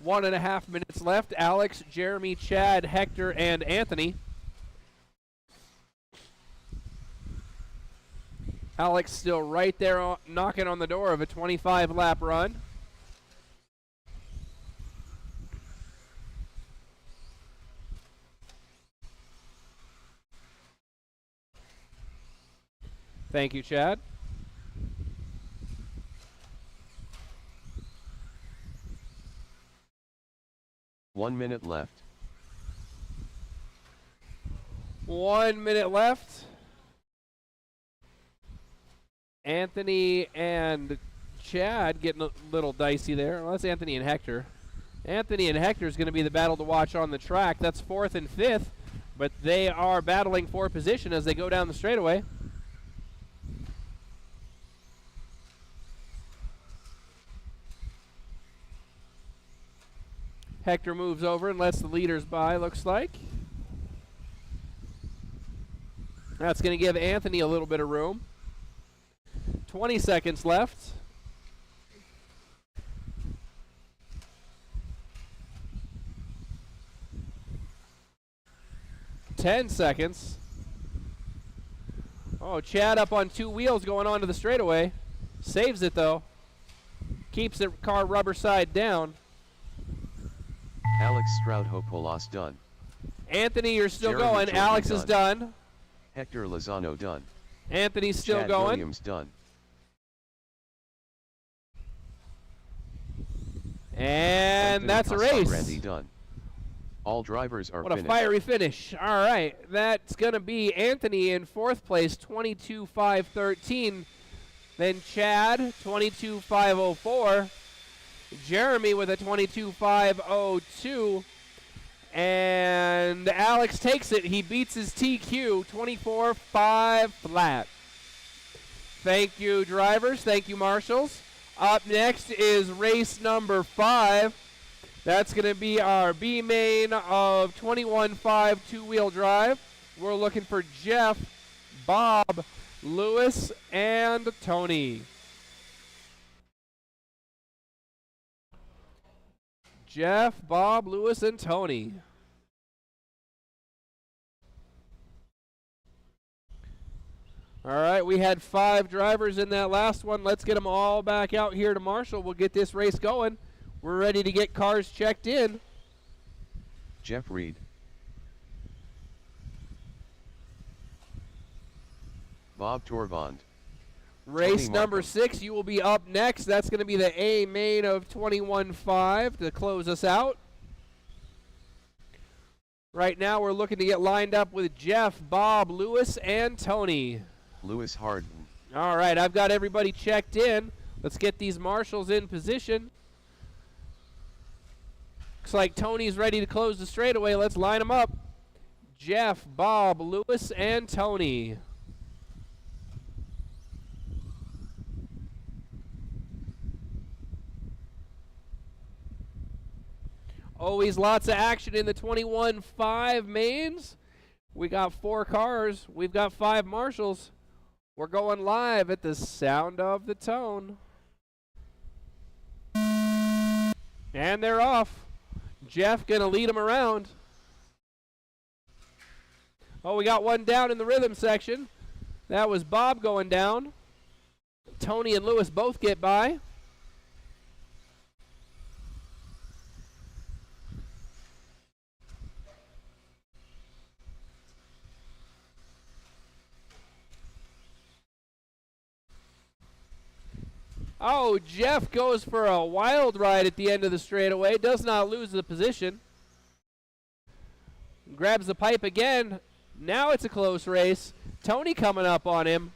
One and a half minutes left. Alex, Jeremy, Chad, Hector, and Anthony. Alex still right there knocking on the door of a 25-lap run. Thank you, Chad. One minute left. 1 minute left. Anthony and Chad getting a little dicey there. Well, that's Anthony and Hector. Anthony and Hector is going to be the battle to watch on the track. That's fourth and fifth, but they are battling for position as they go down the straightaway. Hector moves over and lets the leaders by, looks like. That's going to give Anthony a little bit of room. 20 seconds left. Ten seconds. Oh, Chad up on two wheels going onto the straightaway. Saves it, though. Keeps the car rubber side down. Alex Stroudhopolos done. Anthony, you're still Jeremy going. Jordan Alex is done. Hector Lozano done. Anthony's still Chad going. Williams done. And Anthony that's a race. Casagrande done. All drivers are What a finished. fiery finish. All right. That's going to be Anthony in fourth place, 22.513. Then Chad, 22.504. Jeremy with a 22.502. And Alex takes it. He beats his TQ, 24.5 flat. Thank you, drivers. Thank you, marshals. Up next is race number 5. That's going to be our B main of 21.5 two-wheel drive. We're looking for Jeff, Bob, Lewis, and Tony. Jeff, Bob, Lewis, and Tony. All right, we had 5 drivers in that last one. Let's get them all back out here to Marshall. We'll get this race going. We're ready to get cars checked in. Jeff Reed. Bob Torvand. Race Tony number Markham. 6, you will be up next. That's going to be the A main of 21.5 to close us out. Right now we're looking to get lined up with Jeff, Bob, Lewis, and Tony. Lewis Harden. All right, I've got everybody checked in. Let's get these marshals in position. Looks like Tony's ready to close the straightaway. Let's line them up. Jeff, Bob, Lewis, and Tony. Always lots of action in the 21.5 mains. We got 4 cars. We've got 5 marshals. We're going live at the sound of the tone. And they're off. Jeff going to lead them around. Oh, we got one down in the rhythm section. That was Bob going down. Tony and Lewis both get by. Oh, Jeff goes for a wild ride at the end of the straightaway. Does not lose the position. Grabs the pipe again. Now it's a close race. Tony coming up on him.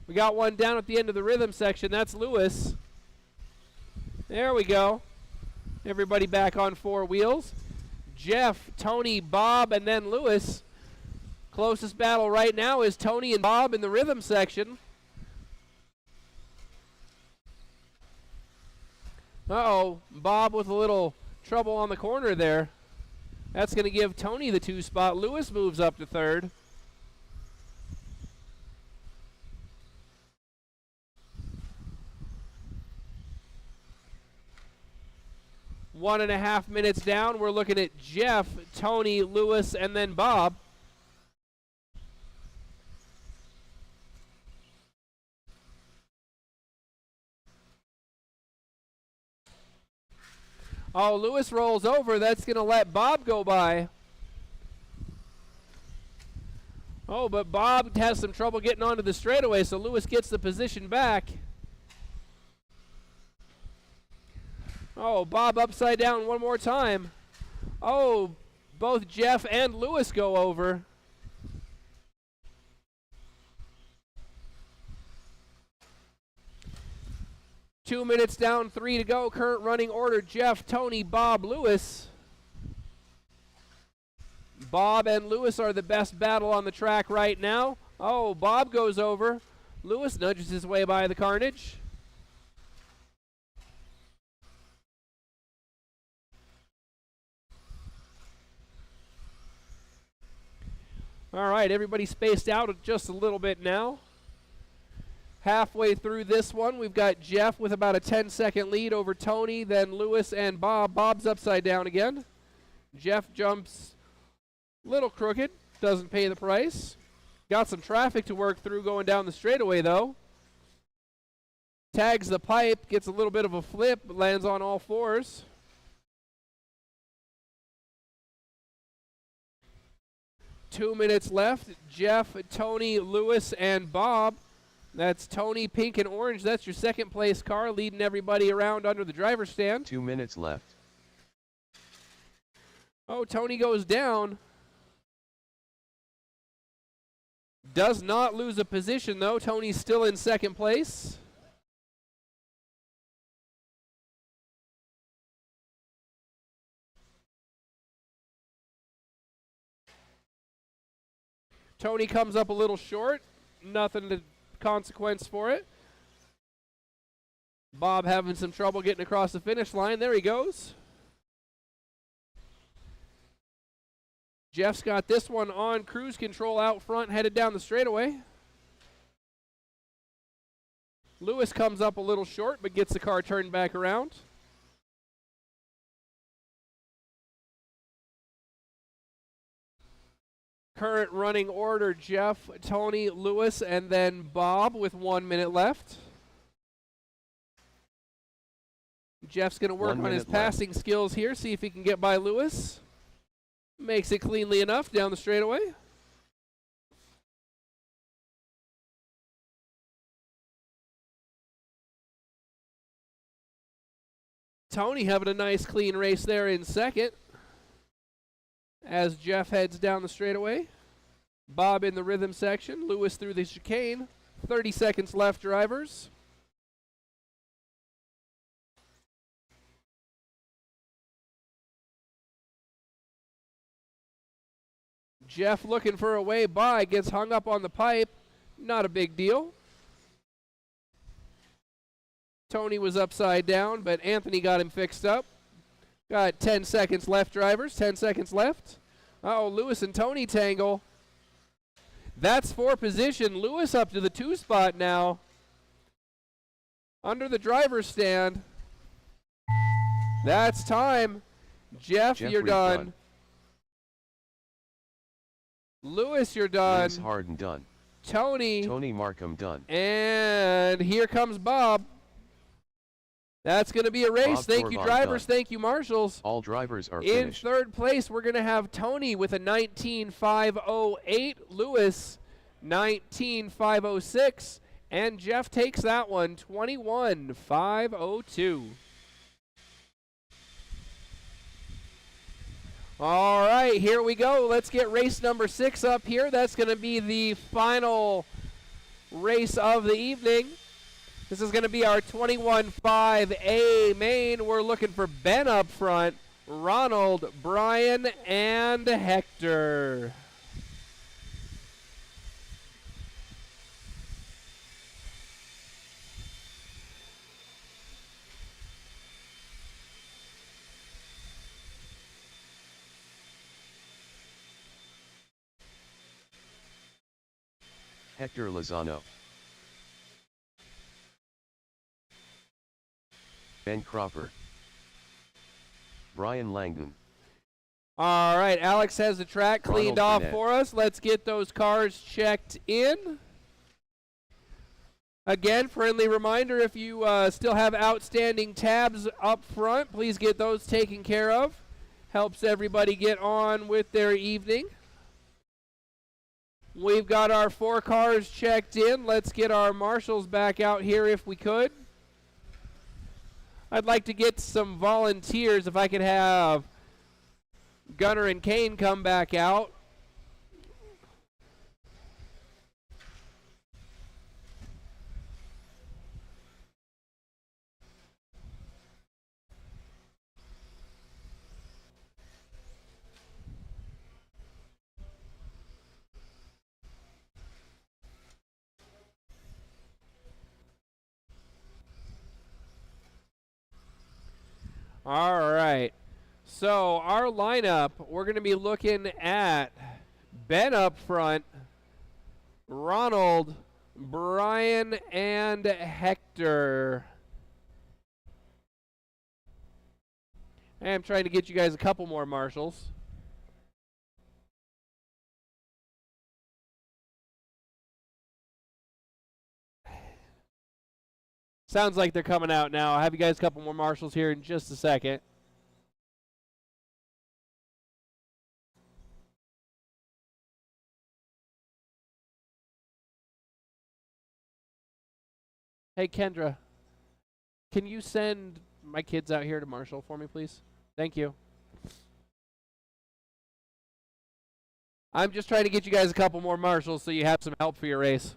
We got one down at the end of the rhythm section. That's Lewis. There we go. Everybody back on 4 wheels. Jeff, Tony, Bob, and then Lewis. Closest battle right now is Tony and Bob in the rhythm section. Uh-oh, Bob with a little trouble on the corner there. That's going to give Tony the 2 spot. Lewis moves up to 3rd. One and a half minutes down. We're looking at Jeff, Tony, Lewis, and then Bob. Oh, Lewis rolls over. That's going to let Bob go by. Oh, but Bob has some trouble getting onto the straightaway, so Lewis gets the position back. Oh, Bob upside down one more time. Oh, both Jeff and Lewis go over. Two minutes down, 3 to go. Current running order, Jeff, Tony, Bob, Lewis. Bob and Lewis are the best battle on the track right now. Oh, Bob goes over. Lewis nudges his way by the carnage. All right, everybody spaced out just a little bit now. Halfway through this one, we've got Jeff with about a 10-second lead over Tony, then Lewis and Bob. Bob's upside down again. Jeff jumps a little crooked, doesn't pay the price. Got some traffic to work through going down the straightaway, though. Tags the pipe, gets a little bit of a flip, but lands on all fours. Two minutes left. Jeff, Tony, Lewis, and Bob. That's Tony, pink and orange. That's your second place car, leading everybody around under the driver's stand. 2 minutes left. Oh, Tony goes down. Does not lose a position, though. Tony's still in second place. Tony comes up a little short. Nothing to consequence for it. Bob having some trouble getting across the finish line. There he goes. Jeff's got this one on cruise control out front, headed down the straightaway. Lewis comes up a little short, but gets the car turned back around. Current running order, Jeff, Tony, Lewis, and then Bob with 1 minute left. Jeff's going to work on his passing skills here, see if he can get by Lewis. Makes it cleanly enough down the straightaway. Tony having a nice clean race there in second as Jeff heads down the straightaway. Bob in the rhythm section. Lewis through the chicane. 30 seconds left, drivers. Jeff looking for a way by, gets hung up on the pipe. Not a big deal. Tony was upside down, but Anthony got him fixed up. Got 10 seconds left, drivers. 10 seconds left. Uh-oh, Lewis and Tony tangle. That's for position. Lewis up to the 2 spot now. Under the driver's stand. That's time. Jeff, you're done. Lewis, you're done. Lewis Harden done. Tony Markham done. And here comes Bob. That's going to be a race. Thank you, drivers. Done. Thank you, marshals. All drivers are in finished. third place, we're going to have Tony with a 19.508, Lewis 19.506, and Jeff takes that one 21.502. All right, here we go. Let's get race number 6 up here. That's going to be the final race of the evening. This is going to be our 21.5A main. We're looking for Ben up front, Ronald, Brian, and Hector. Hector Lozano. Ben Cropper. Brian Langdon. All right, Alex has the track cleaned off for us. Let's get those cars checked in. Again, friendly reminder, if you still have outstanding tabs up front, please get those taken care of. Helps everybody get on with their evening. We've got our 4 cars checked in. Let's get our marshals back out here if we could. I'd like to get some volunteers if I could have Gunner and Kane come back out. All right. So our lineup, we're going to be looking at Ben up front. Ronald, Brian, and Hector. I'm trying to get you guys a couple more marshals. Sounds like they're coming out now. I'll have you guys a couple more marshals here in just a second. Hey, Kendra, can you send my kids out here to marshal for me, please? Thank you. I'm just trying to get you guys a couple more marshals so you have some help for your race.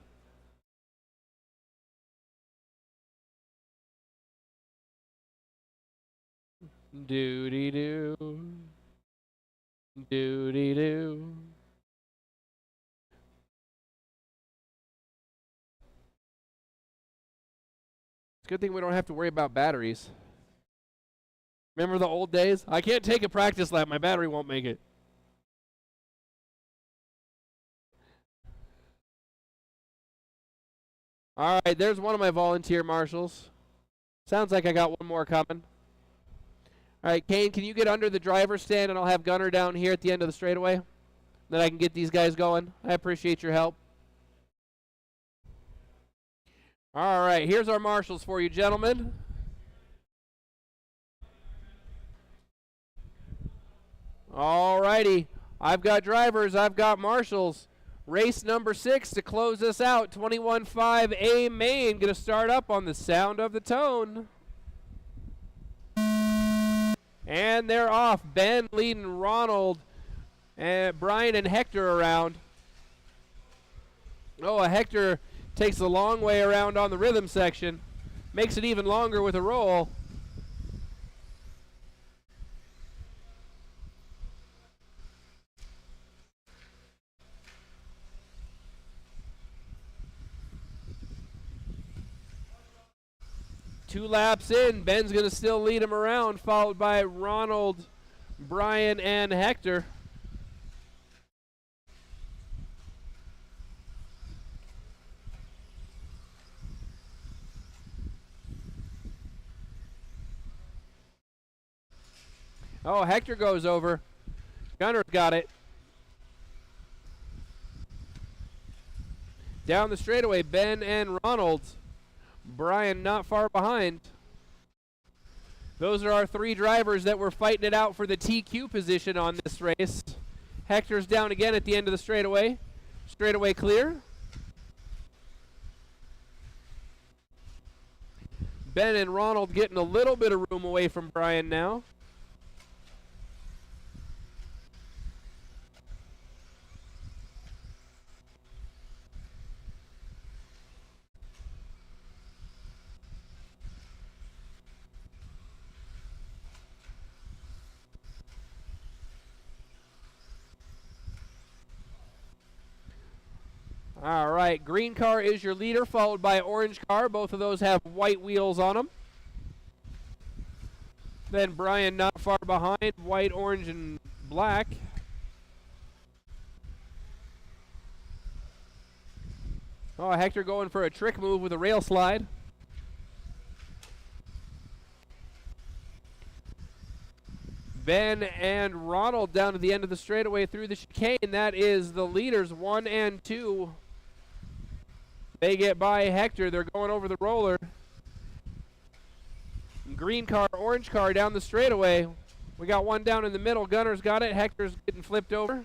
Doody-doo. Doody-doo. Good thing we don't have to worry about batteries. Remember the old days? I can't take a practice lap. My battery won't make it. All right, there's one of my volunteer marshals. Sounds like I got one more coming. All right, Kane, can you get under the driver's stand, and I'll have Gunner down here at the end of the straightaway? Then I can get these guys going. I appreciate your help. All right, here's our marshals for you, gentlemen. All righty, I've got drivers, I've got marshals. Race number 6 to close us out, 21.5 A main, going to start up on the sound of the tone. And they're off. Ben leading Ronald, and Brian and Hector around. Oh, Hector takes the long way around on the rhythm section. Makes it even longer with a roll. Two laps in, Ben's going to still lead him around, followed by Ronald, Brian, and Hector. Oh, Hector goes over. Gunner's got it. Down the straightaway, Ben and Ronald. Brian not far behind. Those are our 3 drivers that were fighting it out for the TQ position on this race. Hector's down again at the end of the straightaway. Straightaway clear. Ben and Ronald getting a little bit of room away from Brian now. All right, green car is your leader, followed by orange car. Both of those have white wheels on them. Then Brian not far behind, white, orange, and black. Oh, Hector going for a trick move with a rail slide. Ben and Ronald down to the end of the straightaway through the chicane. That is the leaders, 1 and 2. They get by Hector. They're going over the roller. Green car, orange car down the straightaway. We got one down in the middle. Gunner's got it. Hector's getting flipped over.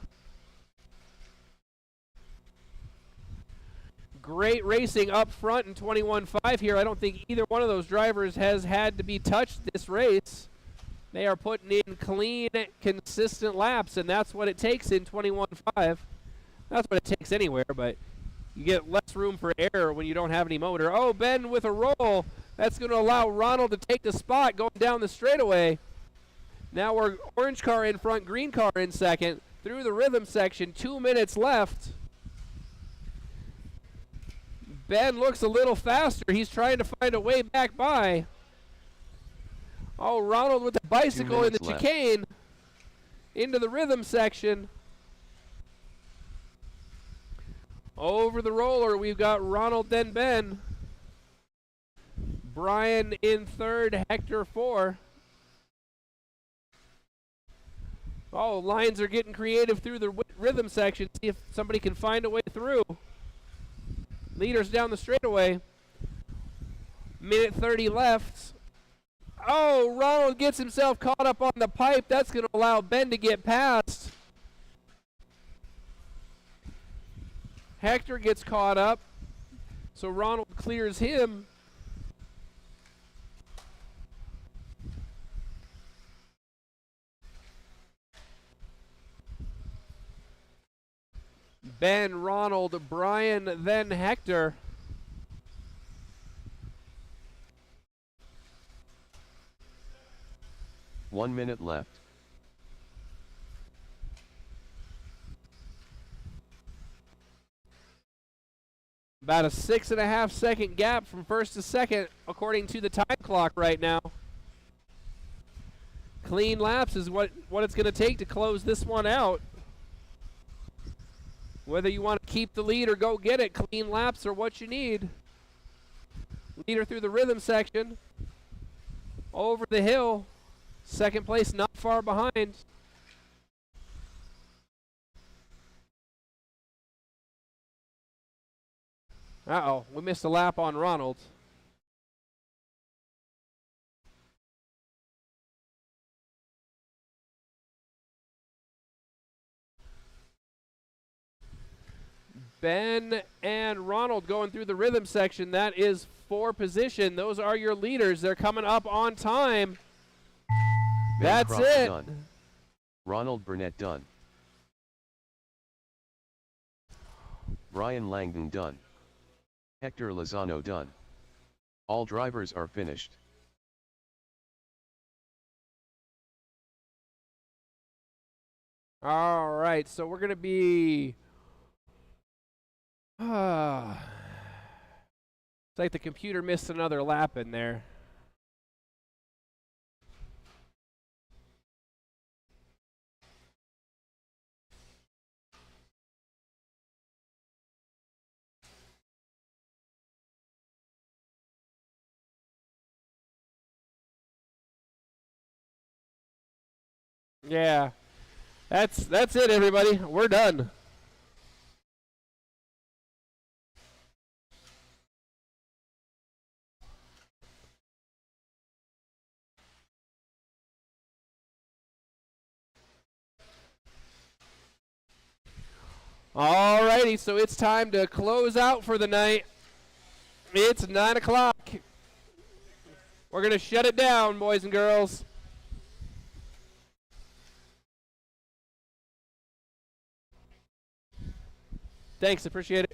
Great racing up front in 21.5 here. I don't think either one of those drivers has had to be touched this race. They are putting in clean, consistent laps, and that's what it takes in 21.5. That's what it takes anywhere, but you get less room for error when you don't have any motor. Oh, Ben with a roll. That's going to allow Ronald to take the spot going down the straightaway. Now we're orange car in front, green car in second. Through the rhythm section, 2 minutes left. Ben looks a little faster. He's trying to find a way back by. Oh, Ronald with the bicycle in the chicane into the rhythm section. Over the roller, we've got Ronald, then Ben. Brian in third, Hector 4. Oh, lines are getting creative through the rhythm section. See if somebody can find a way through. Leaders down the straightaway. Minute 30 left. Oh, Ronald gets himself caught up on the pipe. That's going to allow Ben to get past. Hector gets caught up, so Ronald clears him. Ben, Ronald, Brian, then Hector. One minute left. About a 6.5 second gap from first to second, according to the time clock right now. Clean laps is what it's going to take to close this one out. Whether you want to keep the lead or go get it, clean laps are what you need. Leader through the rhythm section. Over the hill. Second place not far behind. Uh-oh, we missed a lap on Ronald. Ben and Ronald going through the rhythm section. That is 4 position. Those are your leaders. They're coming up on time. Ben That's Croft it. Done. Ronald Burnett done. Brian Langdon done. Hector Lozano done. All drivers are finished. All right, so we're going to be... it's like the computer missed another lap in there. Yeah, that's it, everybody. We're done. All righty, so it's time to close out for the night. It's 9 o'clock. We're going to shut it down, boys and girls. Thanks, appreciate it.